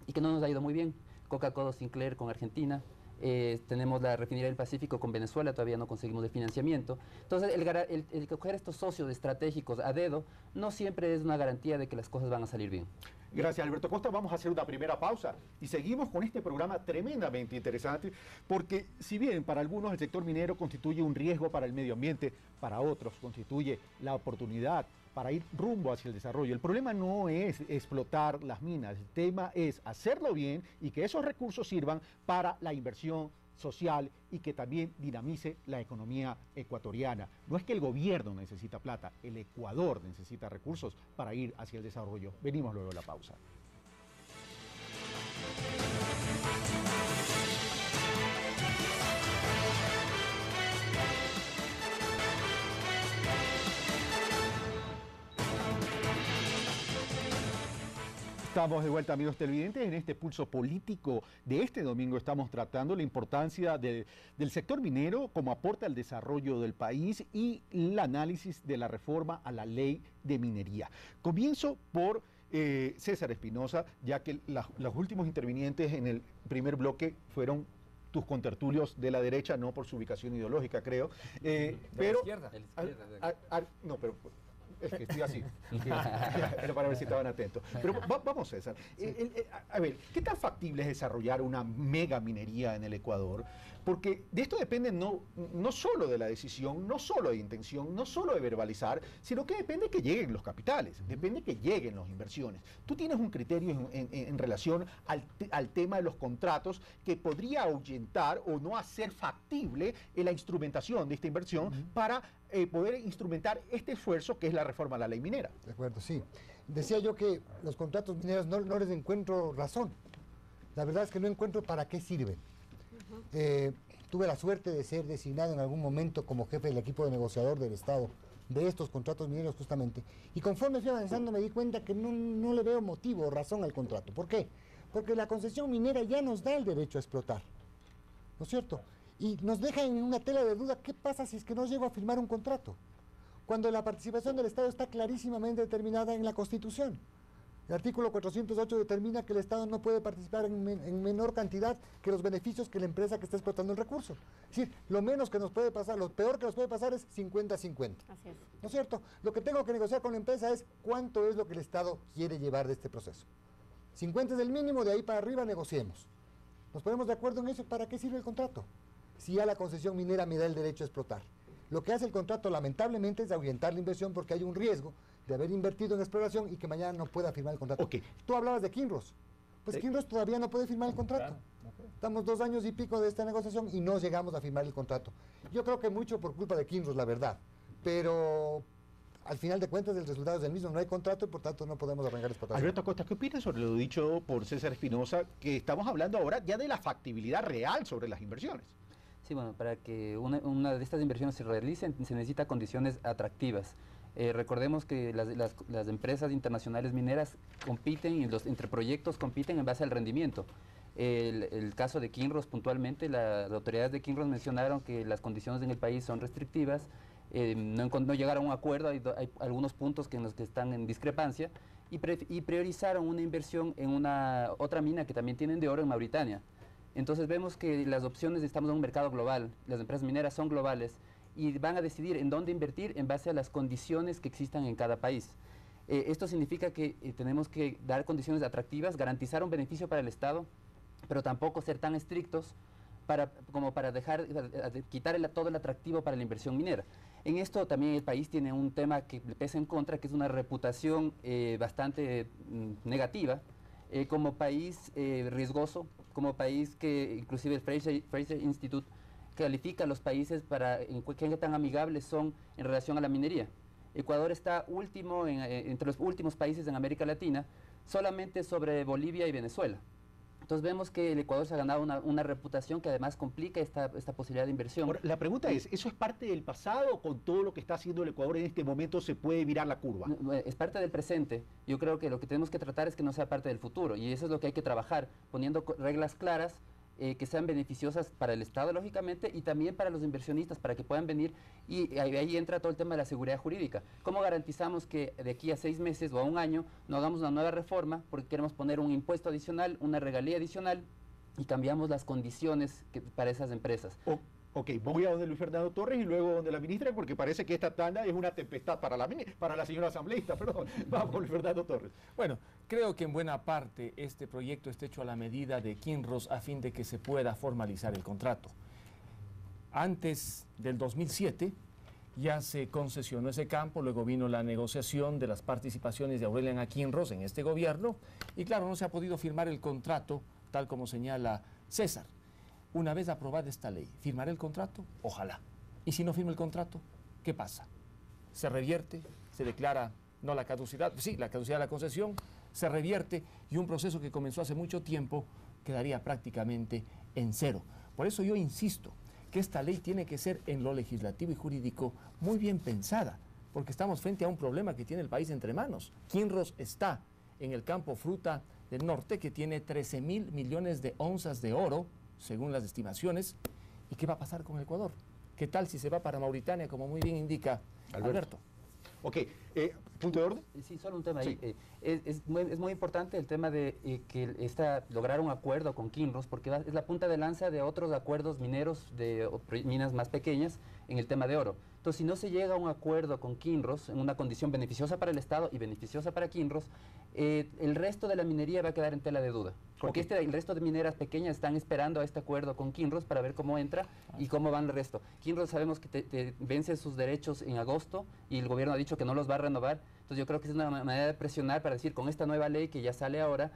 y que no nos ha ido muy bien. Coca-Cola Sinclair con Argentina, tenemos la refinería del Pacífico con Venezuela, todavía no conseguimos el financiamiento. Entonces, el coger estos socios estratégicos a dedo no siempre es una garantía de que las cosas van a salir bien. Gracias, Alberto Acosta. Vamos a hacer una primera pausa y seguimos con este programa tremendamente interesante, porque si bien para algunos el sector minero constituye un riesgo para el medio ambiente, para otros constituye la oportunidad para ir rumbo hacia el desarrollo. El problema no es explotar las minas, el tema es hacerlo bien y que esos recursos sirvan para la inversión social y que también dinamice la economía ecuatoriana. No es que el gobierno necesita plata, el Ecuador necesita recursos para ir hacia el desarrollo. Venimos luego de la pausa. Estamos de vuelta, amigos televidentes. En este pulso político de este domingo estamos tratando la importancia del sector minero como aporte al desarrollo del país y el análisis de la reforma a la ley de minería. Comienzo por César Espinosa, ya que los últimos intervinientes en el primer bloque fueron tus contertulios de la derecha, no por su ubicación ideológica, creo. Pero no, pero es que estoy así. Era para ver si estaban atentos. Pero vamos, César. A ver, ¿qué tan factible es desarrollar una mega minería en el Ecuador? Porque de esto depende no solo de la decisión, no solo de intención, no solo de verbalizar, sino que depende que lleguen los capitales, depende que lleguen las inversiones. Tú tienes un criterio en relación al tema de los contratos que podría ahuyentar o no hacer factible la instrumentación de esta inversión para poder instrumentar este esfuerzo que es la reforma a la ley minera. De acuerdo, sí. Decía yo que los contratos mineros no les encuentro razón. La verdad es que no encuentro para qué sirven. Tuve la suerte de ser designado en algún momento como jefe del equipo de negociador del Estado de estos contratos mineros justamente, y conforme fui avanzando me di cuenta que no le veo motivo o razón al contrato. ¿Por qué? Porque la concesión minera ya nos da el derecho a explotar, ¿no es cierto? Y nos deja en una tela de duda qué pasa si es que no llego a firmar un contrato, cuando la participación del Estado está clarísimamente determinada en la Constitución. El artículo 408 determina que el Estado no puede participar en menor cantidad que los beneficios que la empresa que está explotando el recurso. Es decir, lo menos que nos puede pasar, lo peor que nos puede pasar es 50-50. Así es. ¿No es cierto? Lo que tengo que negociar con la empresa es cuánto es lo que el Estado quiere llevar de este proceso. 50 es el mínimo, de ahí para arriba negociemos. Nos ponemos de acuerdo en eso. ¿Para qué sirve el contrato? Si ya la concesión minera me da el derecho a explotar. Lo que hace el contrato, lamentablemente, es ahuyentar la inversión porque hay un riesgo de haber invertido en exploración y que mañana no pueda firmar el contrato. Okay. Tú hablabas de Kinross. Pues Kinross todavía no puede firmar el contrato. Estamos 2 años y pico de esta negociación y no llegamos a firmar el contrato. Yo creo que mucho por culpa de Kinross, la verdad. Pero al final de cuentas el resultado es el mismo. No hay contrato y por tanto no podemos arrancar explotación. Alberto Acosta, ¿qué opinas sobre lo dicho por César Espinosa, que estamos hablando ahora ya de la factibilidad real sobre las inversiones? Sí, bueno, para que una de estas inversiones se realicen se necesita condiciones atractivas. Recordemos que las empresas internacionales mineras compiten y entre proyectos compiten en base al rendimiento. El caso de Kinross puntualmente, las autoridades de Kinross mencionaron que las condiciones en el país son restrictivas, no llegaron a un acuerdo, hay algunos puntos en los que están en discrepancia y priorizaron una inversión en una otra mina que también tienen de oro en Mauritania. Entonces vemos que las opciones, estamos en un mercado global, las empresas mineras son globales y van a decidir en dónde invertir en base a las condiciones que existan en cada país. Esto significa que tenemos que dar condiciones atractivas, garantizar un beneficio para el Estado, pero tampoco ser tan estrictos como para quitar todo el atractivo para la inversión minera. En esto también el país tiene un tema que le pesa en contra, que es una reputación bastante negativa, como país riesgoso, como país que inclusive el Fraser Institute califica a los países qué tan amigables son en relación a la minería. Ecuador está último entre los últimos países en América Latina, solamente sobre Bolivia y Venezuela. Entonces vemos que el Ecuador se ha ganado una reputación que además complica esta posibilidad de inversión. Ahora, la pregunta es, ¿eso es parte del pasado o con todo lo que está haciendo el Ecuador en este momento se puede virar la curva? Es parte del presente. Yo creo que lo que tenemos que tratar es que no sea parte del futuro y eso es lo que hay que trabajar, poniendo reglas claras que sean beneficiosas para el Estado, lógicamente, y también para los inversionistas, para que puedan venir, y ahí entra todo el tema de la seguridad jurídica. ¿Cómo garantizamos que de aquí a 6 meses o a 1 año no hagamos una nueva reforma porque queremos poner un impuesto adicional, una regalía adicional, y cambiamos las condiciones para esas empresas? Ok, voy a donde Luis Fernando Torres y luego donde la ministra, porque parece que esta tanda es una tempestad para la señora asambleísta, perdón. Vamos con Luis Fernando Torres. Bueno, creo que en buena parte este proyecto está hecho a la medida de Kinross a fin de que se pueda formalizar el contrato. Antes del 2007 ya se concesionó ese campo, luego vino la negociación de las participaciones de Aurelian Kinross en este gobierno y claro, no se ha podido firmar el contrato tal como señala César. Una vez aprobada esta ley, ¿firmaré el contrato? Ojalá. ¿Y si no firmo el contrato? ¿Qué pasa? ¿Se revierte? ¿Se declara no la caducidad? Sí, la caducidad de la concesión se revierte y un proceso que comenzó hace mucho tiempo quedaría prácticamente en cero. Por eso yo insisto que esta ley tiene que ser en lo legislativo y jurídico muy bien pensada, porque estamos frente a un problema que tiene el país entre manos. Kinross está en el campo Fruta del Norte, que tiene 13.000 millones de onzas de oro, según las estimaciones. ¿Y qué va a pasar con Ecuador? ¿Qué tal si se va para Mauritania, como muy bien indica Alberto? Ok, punto de orden. Sí, solo un tema Sí. ahí. Es muy importante el tema de lograr un acuerdo con Kinross, porque es la punta de lanza de otros acuerdos mineros de minas más pequeñas en el tema de oro. Entonces, si no se llega a un acuerdo con Kinross en una condición beneficiosa para el Estado y beneficiosa para Kinross, el resto de la minería va a quedar en tela de duda. Porque el resto de mineras pequeñas están esperando a este acuerdo con Kinross para ver cómo entra y cómo van el resto. Kinross sabemos que te vence sus derechos en agosto y el gobierno ha dicho que no los va a renovar. Entonces yo creo que es una manera de presionar para decir, con esta nueva ley que ya sale ahora,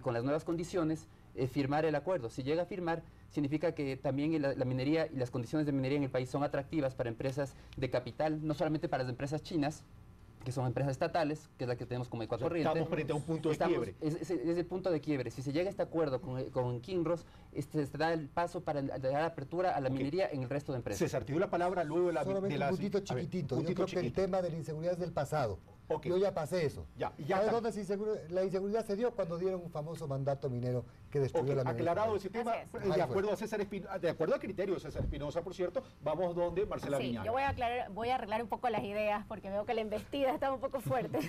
con las nuevas condiciones, firmar el acuerdo. Si llega a firmar, significa que también la minería y las condiciones de minería en el país son atractivas para empresas de capital, no solamente para las empresas chinas, que son empresas estatales, que es la que tenemos como Ecuador Corriente. Estamos frente a un punto de quiebre. Es el punto de quiebre. Si se llega a este acuerdo con Kinross, se da el paso para dar apertura a la minería en el resto de empresas. César, te doy la palabra luego de la... Solamente un puntito chiquitito. Yo creo que el tema de la inseguridad es del pasado. Yo ya pasé eso. ¿Sabes dónde la inseguridad se dio? Cuando dieron un famoso mandato minero que destruyó la minería. Aclarado ese tema, de acuerdo a criterio de César Espinosa, por cierto, vamos donde Marcela Guiñaga. Yo voy a arreglar un poco las ideas porque veo que la embestida está un poco fuerte.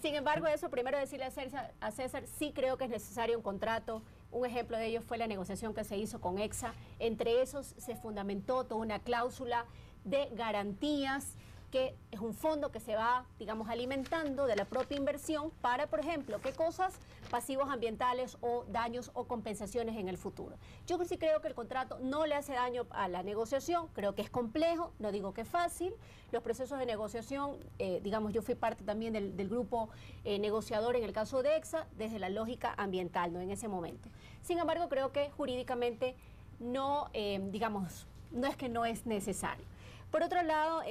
Sin embargo, eso primero decirle a César, sí creo que es necesario un contrato. Un ejemplo de ello fue la negociación que se hizo con EXA. Entre esos se fundamentó toda una cláusula de garantías, que es un fondo que se va, digamos, alimentando de la propia inversión para, por ejemplo, ¿qué cosas? Pasivos ambientales o daños o compensaciones en el futuro. Yo sí creo que el contrato no le hace daño a la negociación, creo que es complejo, no digo que es fácil. Los procesos de negociación, digamos, yo fui parte también del grupo negociador en el caso de EXA, desde la lógica ambiental, ¿no? En ese momento. Sin embargo, creo que jurídicamente no, digamos, no es que no es necesario. Por otro lado,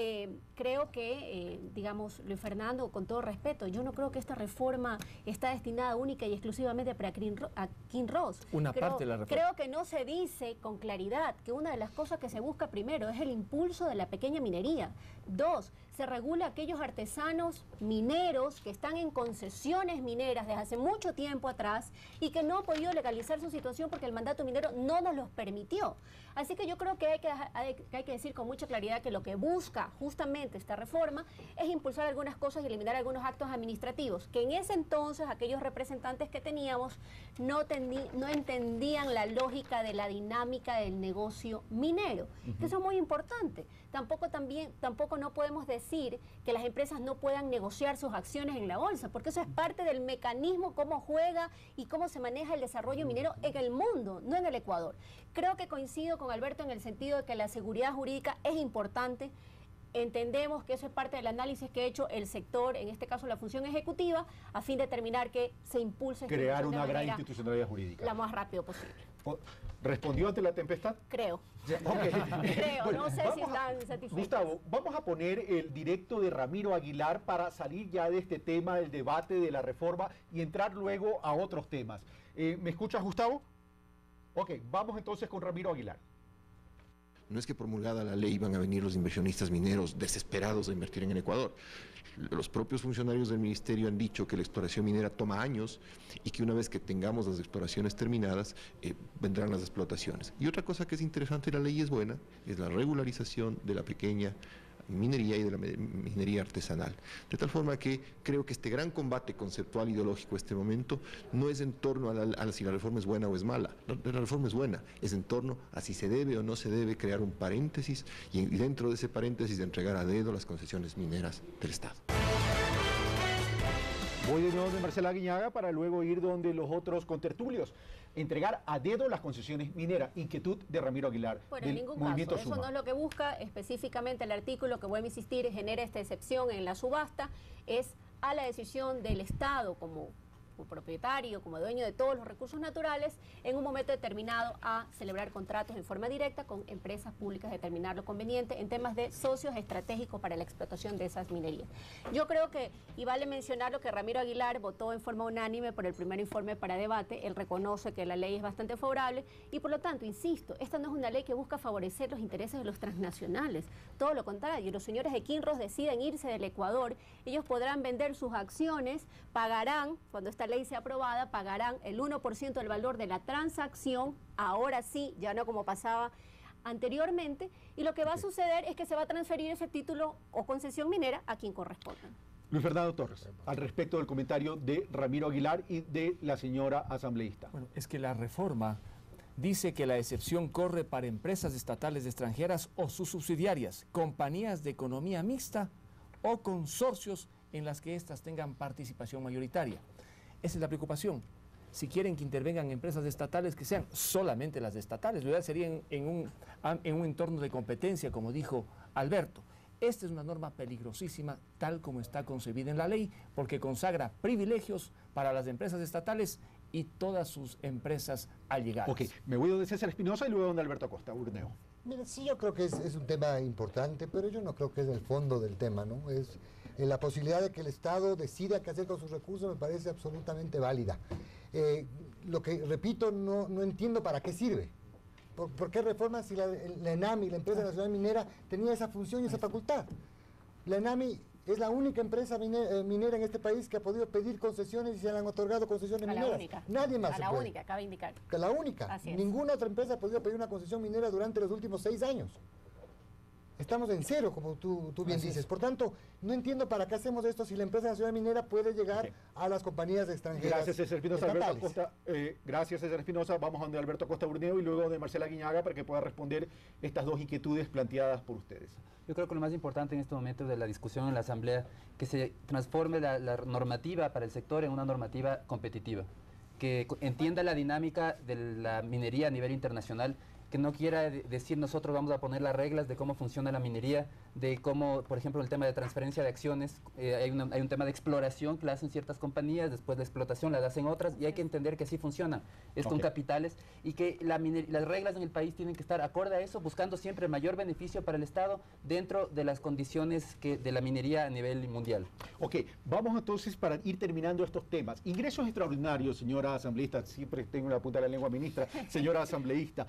creo que, digamos, Luis Fernando, con todo respeto, yo no creo que esta reforma está destinada única y exclusivamente para Kinross. Una parte de la reforma. Creo que no se dice con claridad que una de las cosas que se busca primero es el impulso de la pequeña minería. Dos, se regula a aquellos artesanos mineros que están en concesiones mineras desde hace mucho tiempo atrás y que no han podido legalizar su situación porque el mandato minero no nos los permitió. Así que yo creo que hay que decir con mucha claridad que lo que busca justamente esta reforma es impulsar algunas cosas y eliminar algunos actos administrativos, que en ese entonces aquellos representantes que teníamos no entendían la lógica de la dinámica del negocio minero, que eso es muy importante. Tampoco no podemos decir que las empresas no puedan negociar sus acciones en la bolsa, porque eso es parte del mecanismo, cómo juega y cómo se maneja el desarrollo minero en el mundo, no en el Ecuador. Creo que coincido con Alberto en el sentido de que la seguridad jurídica es importante. Entendemos que eso es parte del análisis que ha hecho el sector, en este caso la función ejecutiva, a fin de determinar que se impulse crear una gran institucionalidad jurídica. La más rápido posible. ¿Respondió ante la tempestad? Creo. Okay. Creo, bueno, no sé si están satisfechos. Gustavo, vamos a poner el directo de Ramiro Aguilar para salir ya de este tema del debate de la reforma y entrar luego a otros temas. ¿Me escuchas, Gustavo? Ok, vamos entonces con Ramiro Aguilar. No es que promulgada la ley van a venir los inversionistas mineros desesperados a invertir en el Ecuador. Los propios funcionarios del ministerio han dicho que la exploración minera toma años y que una vez que tengamos las exploraciones terminadas, vendrán las explotaciones. Y otra cosa que es interesante, la ley es buena, es la regularización de la pequeña minería y de la minería artesanal. De tal forma que creo que este gran combate conceptual ideológico en este momento no es en torno a si la reforma es buena o es mala. La reforma es buena, es en torno a si se debe o no se debe crear un paréntesis y dentro de ese paréntesis de entregar a dedo las concesiones mineras del Estado. Voy de nuevo de Marcela Guiñaga para luego ir donde los otros contertulios. Entregar a dedo las concesiones mineras. Inquietud de Ramiro Aguilar. Bueno, en ningún caso. Eso no es lo que busca. Específicamente el artículo que vuelvo a insistir genera esta excepción en la subasta. Es a la decisión del Estado como propietario, como dueño de todos los recursos naturales, en un momento determinado a celebrar contratos en forma directa con empresas públicas, determinar lo conveniente en temas de socios estratégicos para la explotación de esas minerías. Yo creo que, y vale mencionar lo que Ramiro Aguilar votó en forma unánime por el primer informe para debate, él reconoce que la ley es bastante favorable y por lo tanto, insisto, esta no es una ley que busca favorecer los intereses de los transnacionales, todo lo contrario, los señores de Kinross deciden irse del Ecuador, ellos podrán vender sus acciones, pagarán, cuando esta ley sea aprobada, pagarán el 1% del valor de la transacción, ahora sí, ya no como pasaba anteriormente, y lo que va a suceder es que se va a transferir ese título o concesión minera a quien corresponda. Luis Fernando Torres, al respecto del comentario de Ramiro Aguilar y de la señora asambleísta. Bueno, es que la reforma dice que la excepción corre para empresas estatales extranjeras o sus subsidiarias, compañías de economía mixta o consorcios en las que éstas tengan participación mayoritaria. Esa es la preocupación. Si quieren que intervengan empresas estatales, que sean solamente las estatales. Lo ideal sería en un entorno de competencia, como dijo Alberto. Esta es una norma peligrosísima, tal como está concebida en la ley, porque consagra privilegios para las empresas estatales y todas sus empresas allegadas. Ok, me voy donde César Espinosa y luego donde Alberto Acosta, Urneo. Mira, sí, yo creo que es un tema importante, pero yo no creo que es el fondo del tema, ¿no? Es la posibilidad de que el Estado decida qué hacer con sus recursos me parece absolutamente válida. Lo que, repito, no entiendo para qué sirve. ¿Por qué reforma si la ENAMI, la Empresa Nacional Minera, tenía esa función y esa facultad? La ENAMI es la única empresa minera en este país que ha podido pedir concesiones y se le han otorgado concesiones mineras. La única. Nadie más. La única, cabe indicar. La única. Ninguna otra empresa ha podido pedir una concesión minera durante los últimos 6 años. Estamos en cero, como tú bien dices. Por tanto, no entiendo para qué hacemos esto si la empresa nacional minera puede llegar a las compañías extranjeras. Gracias, César Espinosa. Alberto Acosta, gracias, César Espinosa. Vamos a donde Alberto Acosta Urneo y luego de Marcela Guiñaga para que pueda responder estas dos inquietudes planteadas por ustedes. Yo creo que lo más importante en este momento de la discusión en la Asamblea, que se transforme la normativa para el sector en una normativa competitiva, que entienda la dinámica de la minería a nivel internacional, que no quiera decir nosotros vamos a poner las reglas de cómo funciona la minería, de cómo, por ejemplo, el tema de transferencia de acciones, hay un tema de exploración que la hacen ciertas compañías, después de explotación la hacen otras, y hay que entender que así funciona, es con capitales, y que las reglas en el país tienen que estar acorde a eso, buscando siempre el mayor beneficio para el Estado dentro de las condiciones de la minería a nivel mundial. Ok, vamos entonces para ir terminando estos temas. Ingresos extraordinarios, señora asambleísta, siempre tengo la punta de la lengua ministra, señora asambleísta.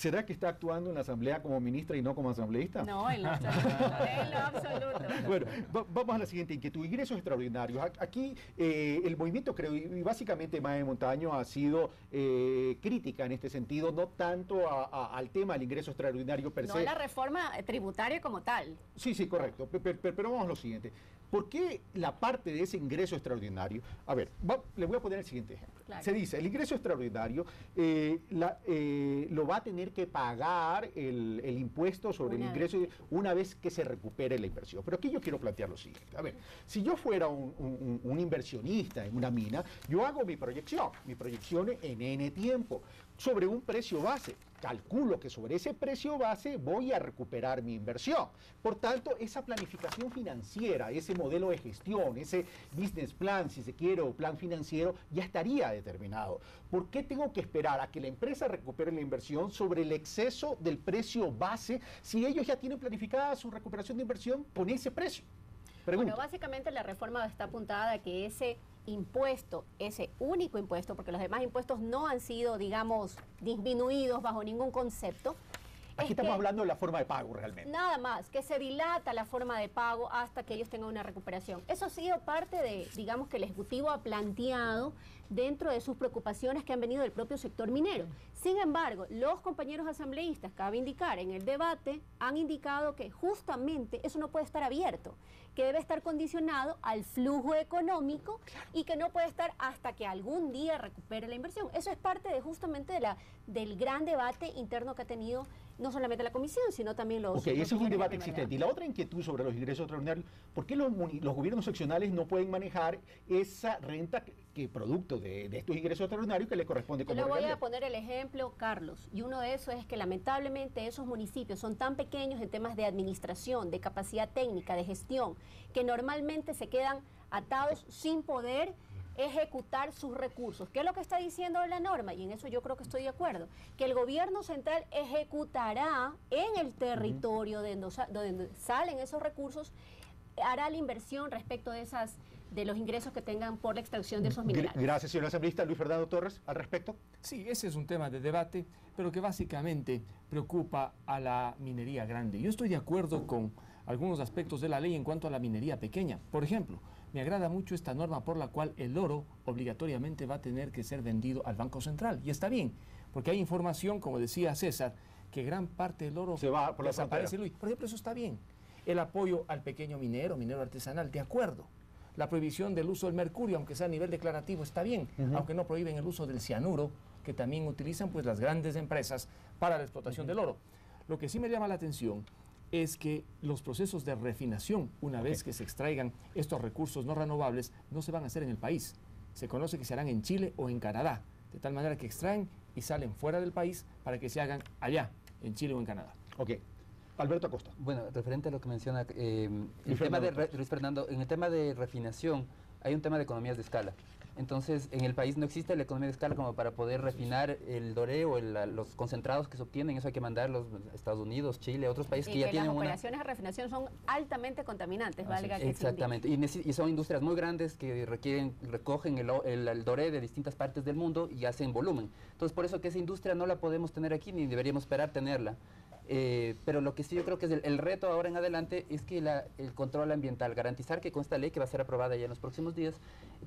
¿Será que está actuando en la Asamblea como ministra y no como asambleísta? No, en lo absoluto. En lo absoluto. Bueno, vamos a la siguiente inquietud. Ingresos extraordinarios. Aquí el movimiento, creo, y básicamente Mae Montaño ha sido crítica en este sentido, no tanto al tema del ingreso extraordinario per se. No la reforma tributaria como tal. Sí, correcto. Pero vamos a lo siguiente. ¿Por qué la parte de ese ingreso extraordinario? A ver, le voy a poner el siguiente ejemplo. Claro. Se dice, el ingreso extraordinario lo va a tener que pagar el impuesto sobre el ingreso una vez que se recupere la inversión. Pero aquí yo quiero plantear lo siguiente. A ver, si yo fuera un inversionista en una mina, yo hago mi proyección en N tiempo, sobre un precio base. Calculo que sobre ese precio base voy a recuperar mi inversión. Por tanto, esa planificación financiera, ese modelo de gestión, ese business plan, si se quiere, o plan financiero, ya estaría determinado. ¿Por qué tengo que esperar a que la empresa recupere la inversión sobre el exceso del precio base si ellos ya tienen planificada su recuperación de inversión con ese precio? Pregunto. Bueno, básicamente la reforma está apuntada a que ese impuesto, ese único impuesto, porque los demás impuestos no han sido, digamos, disminuidos bajo ningún concepto. Aquí estamos hablando de la forma de pago realmente. Nada más, que se dilata la forma de pago hasta que ellos tengan una recuperación. Eso ha sido parte de, digamos, que el Ejecutivo ha planteado dentro de sus preocupaciones que han venido del propio sector minero. Sin embargo, los compañeros asambleístas, cabe indicar, en el debate han indicado que justamente eso no puede estar abierto, que debe estar condicionado al flujo económico y que no puede estar hasta que algún día recupere la inversión. Eso es parte de justamente del gran debate interno que ha tenido no solamente la comisión, sino también los... Ok, ese es un debate existente. Y la otra inquietud sobre los ingresos extraordinarios, ¿por qué los gobiernos seccionales no pueden manejar esa renta que producto de estos ingresos extraordinarios que le corresponde como Yo le voy a poner el ejemplo, Carlos, y uno de esos es que lamentablemente esos municipios son tan pequeños en temas de administración, de capacidad técnica, de gestión, que normalmente se quedan atados sin poder ejecutar sus recursos. ¿Qué es lo que está diciendo la norma? Y en eso yo creo que estoy de acuerdo. Que el gobierno central ejecutará en el territorio donde salen esos recursos, hará la inversión respecto de los ingresos que tengan por la extracción de esos minerales. Gracias, señor asambleísta. Luis Fernando Torres, al respecto. Sí, ese es un tema de debate, pero que básicamente preocupa a la minería grande. Yo estoy de acuerdo con algunos aspectos de la ley en cuanto a la minería pequeña. Por ejemplo, me agrada mucho esta norma por la cual el oro obligatoriamente va a tener que ser vendido al Banco Central. Y está bien, porque hay información, como decía César, que gran parte del oro se va por la desaparece, Luis. Por ejemplo, eso está bien. El apoyo al pequeño minero artesanal, de acuerdo. La prohibición del uso del mercurio, aunque sea a nivel declarativo, está bien, aunque no prohíben el uso del cianuro, que también utilizan pues las grandes empresas para la explotación del oro. Lo que sí me llama la atención es que los procesos de refinación, una vez que se extraigan estos recursos no renovables, no se van a hacer en el país. Se conoce que se harán en Chile o en Canadá, de tal manera que extraen y salen fuera del país para que se hagan allá, en Chile o en Canadá. Ok. Alberto Acosta. Bueno, referente a lo que menciona Luis Fernando, en el tema de refinación hay un tema de economías de escala. Entonces, en el país no existe la economía de escala como para poder refinar el doré o los concentrados que se obtienen. Eso hay que mandarlos a Estados Unidos, Chile, a otros países que ya tienen las operaciones de refinación son altamente contaminantes, valga que exactamente, y son industrias muy grandes que recogen el doré de distintas partes del mundo y hacen volumen. Entonces, por eso que esa industria no la podemos tener aquí ni deberíamos esperar tenerla. Pero lo que sí yo creo que es el reto ahora en adelante es que el control ambiental, garantizar que con esta ley que va a ser aprobada ya en los próximos días,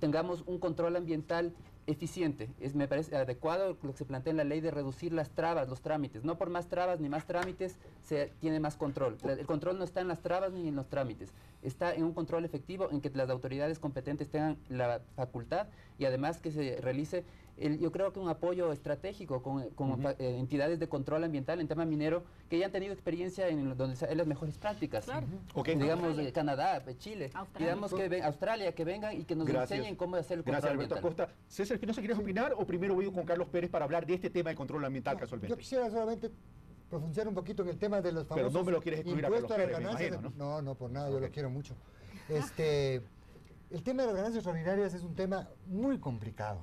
tengamos un control ambiental eficiente. Me parece adecuado lo que se plantea en la ley de reducir las trabas, los trámites. No por más trabas ni más trámites se tiene más control. El control no está en las trabas ni en los trámites. Está en un control efectivo en que las autoridades competentes tengan la facultad y además que se realice yo creo que un apoyo estratégico con entidades de control ambiental en tema minero que ya han tenido experiencia en las mejores prácticas. Claro. Digamos Canadá, Chile, digamos que Australia, que vengan y que nos enseñen cómo hacer el control ambiental. Gracias, Alberto Acosta. César Espinosa, ¿quieres opinar o primero voy con Carlos Pérez para hablar de este tema de control ambiental casualmente? Yo quisiera solamente profundizar un poquito en el tema de los famosos Pero no me lo quieres excluir a Carlos Pérez, me imagino, ¿no? No, por nada, yo lo quiero mucho. El tema de las ganancias extraordinarias es un tema muy complicado.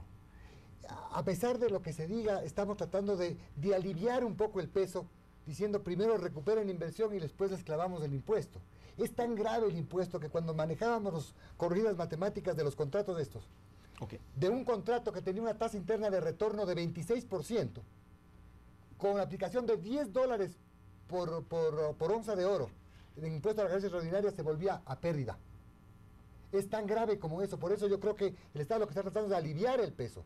A pesar de lo que se diga, estamos tratando de aliviar un poco el peso, diciendo primero recuperen la inversión y después les clavamos el impuesto. Es tan grave el impuesto que cuando manejábamos las corridas matemáticas de los contratos de estos, de un contrato que tenía una tasa interna de retorno de 26%, con la aplicación de $10 por onza de oro, el impuesto a las ganancias extraordinarias se volvía a pérdida. Es tan grave como eso, por eso yo creo que el Estado lo que está tratando es de aliviar el peso.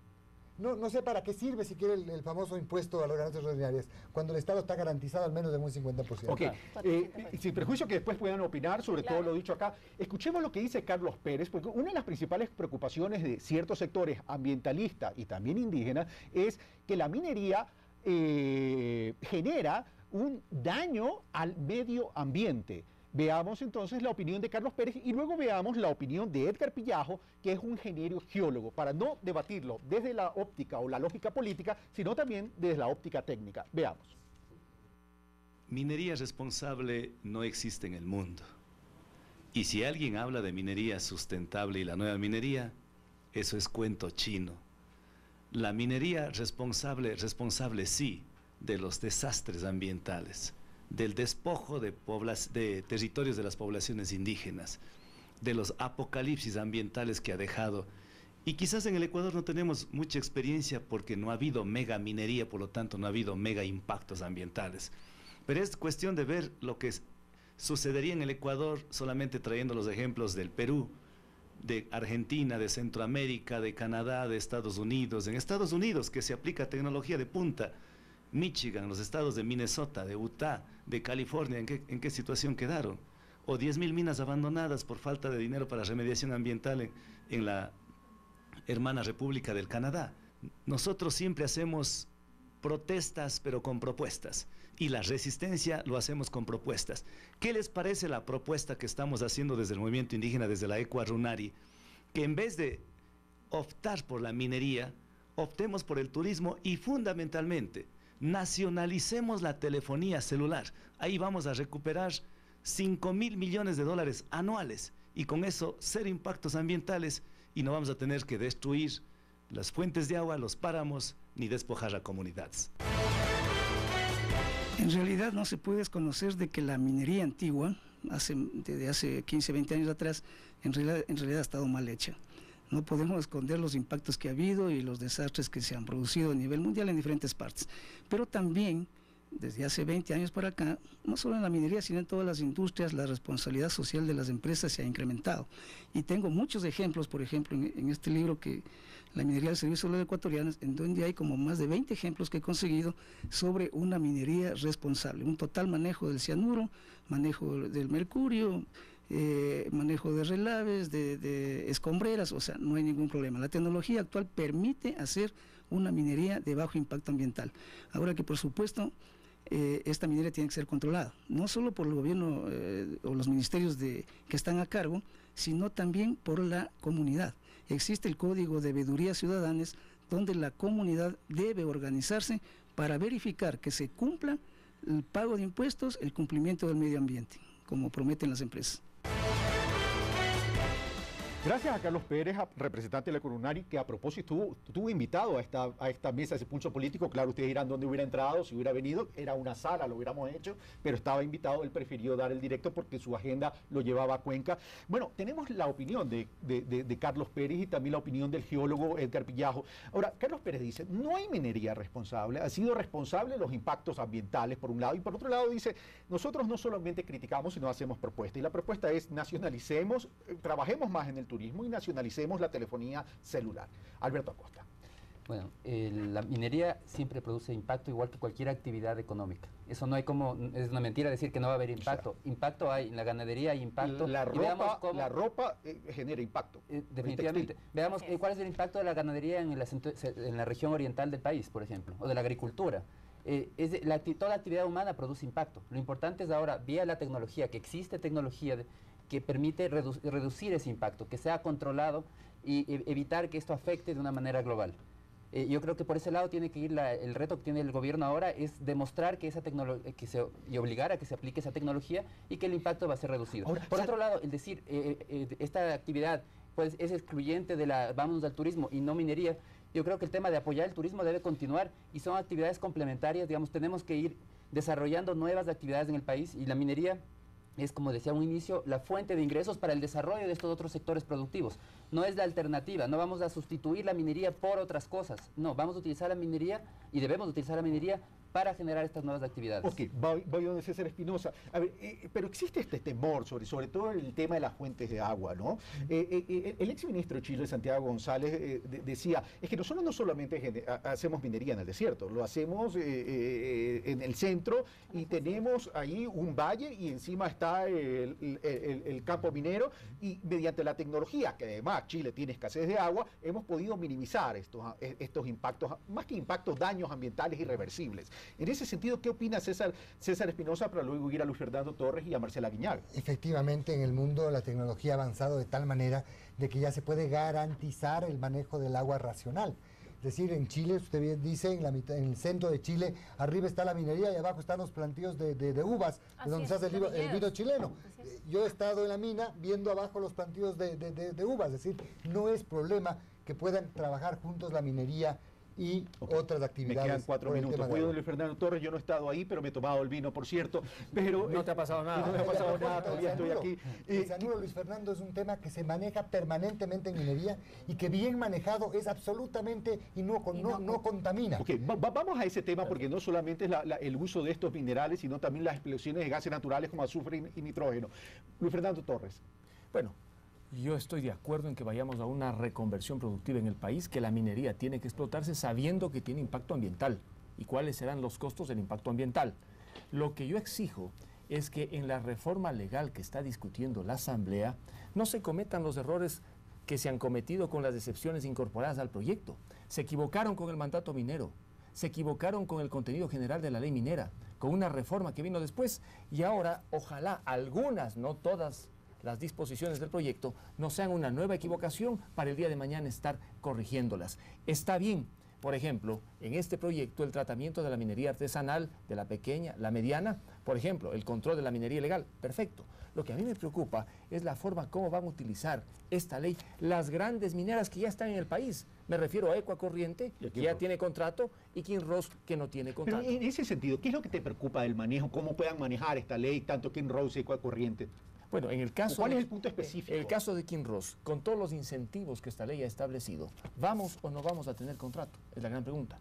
No sé para qué sirve si quiere el famoso impuesto a las ganancias extraordinarias, cuando el Estado está garantizado al menos de un 50%. Sin perjuicio que después puedan opinar sobre todo lo dicho acá, escuchemos lo que dice Carlos Pérez, porque una de las principales preocupaciones de ciertos sectores ambientalistas y también indígenas es que la minería genera un daño al medio ambiente. Veamos entonces la opinión de Carlos Pérez y luego veamos la opinión de Edgar Pillajo, que es un ingeniero geólogo, para no debatirlo desde la óptica o la lógica política, sino también desde la óptica técnica. Veamos. Minería responsable no existe en el mundo. Y si alguien habla de minería sustentable y la nueva minería, eso es cuento chino. La minería responsable sí, de los desastres ambientales, del despojo de territorios de las poblaciones indígenas, de los apocalipsis ambientales que ha dejado. Y quizás en el Ecuador no tenemos mucha experiencia porque no ha habido mega minería, por lo tanto no ha habido mega impactos ambientales. Pero es cuestión de ver lo que sucedería en el Ecuador, solamente trayendo los ejemplos del Perú, de Argentina, de Centroamérica, de Canadá, de Estados Unidos. En Estados Unidos, que se aplica tecnología de punta, Michigan, los estados de Minnesota, de Utah, de California, ¿en qué situación quedaron? O 10.000 minas abandonadas por falta de dinero para remediación ambiental en la hermana República del Canadá. Nosotros siempre hacemos protestas, pero con propuestas. Y la resistencia lo hacemos con propuestas. ¿Qué les parece la propuesta que estamos haciendo desde el movimiento indígena, desde la Ecua Runari? Que en vez de optar por la minería, optemos por el turismo y fundamentalmente nacionalicemos la telefonía celular. Ahí vamos a recuperar 5.000 millones de dólares anuales y con eso 0 impactos ambientales y no vamos a tener que destruir las fuentes de agua, los páramos, ni despojar a comunidades. En realidad no se puede desconocer de que la minería antigua, desde hace 15, 20 años atrás, en realidad ha estado mal hecha. No podemos esconder los impactos que ha habido y los desastres que se han producido a nivel mundial en diferentes partes. Pero también, desde hace 20 años para acá, no solo en la minería, sino en todas las industrias, la responsabilidad social de las empresas se ha incrementado. Y tengo muchos ejemplos, por ejemplo, en este libro que la minería del Servicio Solar Ecuatoriano, en donde hay como más de 20 ejemplos que he conseguido sobre una minería responsable, un total manejo del cianuro, manejo del mercurio, manejo de relaves, de escombreras, o sea, no hay ningún problema. La tecnología actual permite hacer una minería de bajo impacto ambiental. Ahora que por supuesto esta minería tiene que ser controlada, no solo por el gobierno o los ministerios que están a cargo, sino también por la comunidad. Existe el Código de Veedurías Ciudadanas, donde la comunidad debe organizarse para verificar que se cumpla el pago de impuestos, el cumplimiento del medio ambiente, como prometen las empresas. Gracias a Carlos Pérez, representante de la Corunari, que a propósito estuvo invitado a esta mesa, a ese pulso político. Claro, ustedes dirán dónde hubiera entrado, si hubiera venido, era una sala, lo hubiéramos hecho, pero estaba invitado, él prefirió dar el directo porque su agenda lo llevaba a Cuenca. Bueno, tenemos la opinión de Carlos Pérez y también la opinión del geólogo Edgar Pillajo. Ahora, Carlos Pérez dice, no hay minería responsable, ha sido responsable los impactos ambientales por un lado, y por otro lado dice, nosotros no solamente criticamos, sino hacemos propuestas, y la propuesta es nacionalicemos, trabajemos más en el turismo y nacionalicemos la telefonía celular. Alberto Acosta. Bueno, la minería siempre produce impacto igual que cualquier actividad económica. Eso no hay como, es una mentira decir que no va a haber impacto. Impacto hay, en la ganadería hay impacto. La ropa genera impacto. Definitivamente. Veamos cuál es el impacto de la ganadería en la región oriental del país, por ejemplo, o de la agricultura. Toda actividad humana produce impacto. Lo importante es ahora, vía la tecnología, que existe tecnología que permite reducir ese impacto, que sea controlado y evitar que esto afecte de una manera global. Yo creo que por ese lado tiene que ir el reto que tiene el gobierno ahora es demostrar que esa tecnología y obligar a que se aplique esa tecnología y que el impacto va a ser reducido. Ahora, por otro lado, el decir esta actividad pues es excluyente de vámonos al turismo y no minería. Yo creo que el tema de apoyar el turismo debe continuar y son actividades complementarias. Digamos, tenemos que ir desarrollando nuevas actividades en el país y la minería es, como decía a un inicio, la fuente de ingresos para el desarrollo de estos otros sectores productivos. No es la alternativa, no vamos a sustituir la minería por otras cosas. No, vamos a utilizar la minería y debemos utilizar la minería para generar estas nuevas actividades. Ok, voy donde César Espinosa. A ver, pero existe este temor, sobre todo el tema de las fuentes de agua, ¿no? El exministro de Chile, Santiago González, decía, es que nosotros no solamente hacemos minería en el desierto, lo hacemos en el centro y tenemos ahí un valle y encima está el campo minero y mediante la tecnología, que además Chile tiene escasez de agua, hemos podido minimizar estos impactos, más que impactos, daños ambientales irreversibles. En ese sentido, ¿qué opina César Espinosa para luego ir a Luis Fernando Torres y a Marcela Guiñaga? Efectivamente, en el mundo la tecnología ha avanzado de tal manera de que ya se puede garantizar el manejo del agua racional. Es decir, en Chile, usted bien dice, en el centro de Chile, arriba está la minería y abajo están los plantíos de uvas, de donde se hace el vino chileno. Yo he estado en la mina viendo abajo los plantíos de uvas, es decir, no es problema que puedan trabajar juntos la minería y otras actividades. Me quedan 4 minutos. Voy a Luis Fernando Torres, yo no he estado ahí, pero me he tomado el vino, por cierto. Pero no te ha pasado nada. No me ha pasado nada, todavía estoy aquí. El cianuro, Luis Fernando, es un tema que se maneja permanentemente en minería y que bien manejado es absolutamente y no contamina. Ok, vamos a ese tema porque no solamente es el uso de estos minerales, sino también las explosiones de gases naturales como azufre y nitrógeno. Luis Fernando Torres. Bueno, yo estoy de acuerdo en que vayamos a una reconversión productiva en el país, que la minería tiene que explotarse sabiendo que tiene impacto ambiental y cuáles serán los costos del impacto ambiental. Lo que yo exijo es que en la reforma legal que está discutiendo la Asamblea no se cometan los errores que se han cometido con las excepciones incorporadas al proyecto. Se equivocaron con el mandato minero, se equivocaron con el contenido general de la ley minera, con una reforma que vino después y ahora ojalá algunas, no todas, las disposiciones del proyecto no sean una nueva equivocación para el día de mañana estar corrigiéndolas. Está bien, Por ejemplo, en este proyecto el tratamiento de la minería artesanal, de la pequeña, la mediana, por ejemplo, el control de la minería ilegal, perfecto. Lo que a mí me preocupa es la forma como van a utilizar esta ley las grandes mineras que ya están en el país. Me refiero a Ecuacorriente, que ya tiene contrato, y Kinross, que no tiene contrato. Pero en ese sentido, ¿qué es lo que te preocupa del manejo? ¿Cómo puedan manejar esta ley, tanto Kinross y Ecuacorriente? Bueno, en el caso ¿Cuál es el punto específico? En el caso de Kinross, con todos los incentivos que esta ley ha establecido, ¿vamos o no vamos a tener contrato? Es la gran pregunta.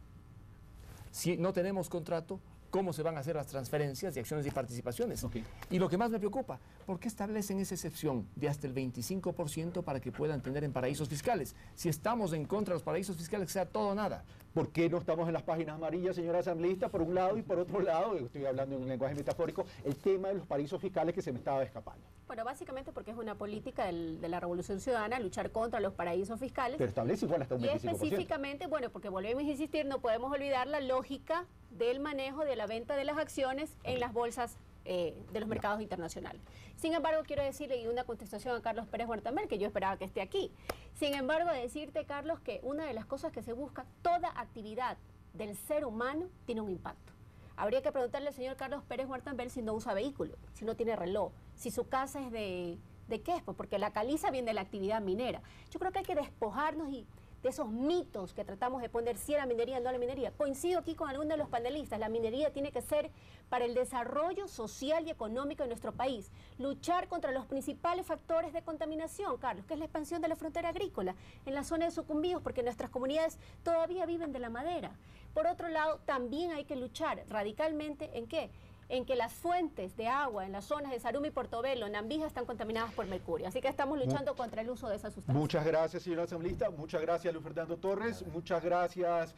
Si no tenemos contrato, ¿cómo se van a hacer las transferencias de acciones y participaciones? Y lo que más me preocupa, ¿por qué establecen esa excepción de hasta el 25% para que puedan tener en paraísos fiscales? Si estamos en contra de los paraísos fiscales, que sea todo o nada. ¿Por qué no estamos en las páginas amarillas, señora asambleísta, por un lado, y por otro lado, estoy hablando en un lenguaje metafórico, el tema de los paraísos fiscales que se me estaba escapando? Bueno, básicamente porque es una política de la Revolución Ciudadana luchar contra los paraísos fiscales. Pero establece igual hasta un 25%. Y específicamente, bueno, porque volvemos a insistir, no podemos olvidar la lógica del manejo de la venta de las acciones en las bolsas de los mercados internacionales. Sin embargo, quiero decirle, y una contestación a Carlos Pérez Huertamel, que yo esperaba que esté aquí. Sin embargo, decirte, Carlos, que una de las cosas que se busca, toda actividad del ser humano tiene un impacto. Habría que preguntarle al señor Carlos Pérez Huertamel si no usa vehículo, si no tiene reloj, si su casa es ¿de qué es? Pues porque la caliza viene de la actividad minera. Yo creo que hay que despojarnos de esos mitos que tratamos de poner, si era minería, no la minería. Coincido aquí con algunos de los panelistas, la minería tiene que ser para el desarrollo social y económico de nuestro país. Luchar contra los principales factores de contaminación, Carlos, que es la expansión de la frontera agrícola en la zona de Sucumbíos, porque nuestras comunidades todavía viven de la madera. Por otro lado, también hay que luchar radicalmente ¿en qué? En que las fuentes de agua en las zonas de Sarumi, Portobelo, Nambija están contaminadas por mercurio. Así que estamos luchando contra el uso de esa sustancia. Muchas gracias, señor asambleísta. Muchas gracias, Luis Fernando Torres. Muchas gracias,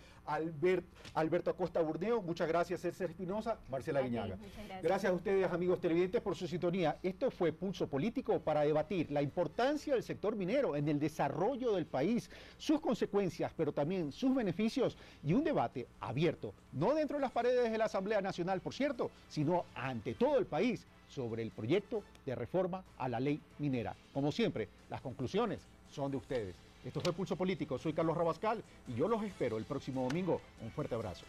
Alberto Acosta Burneo. Muchas gracias, César Espinosa, Marcela Guiñaga. Gracias a ustedes, amigos televidentes, por su sintonía. Esto fue Pulso Político para debatir la importancia del sector minero en el desarrollo del país, sus consecuencias, pero también sus beneficios, y un debate abierto, no dentro de las paredes de la Asamblea Nacional, por cierto, sino ante todo el país, sobre el proyecto de reforma a la ley minera. Como siempre, las conclusiones son de ustedes. Esto fue Pulso Político, soy Carlos Rabascal y yo los espero el próximo domingo. Un fuerte abrazo.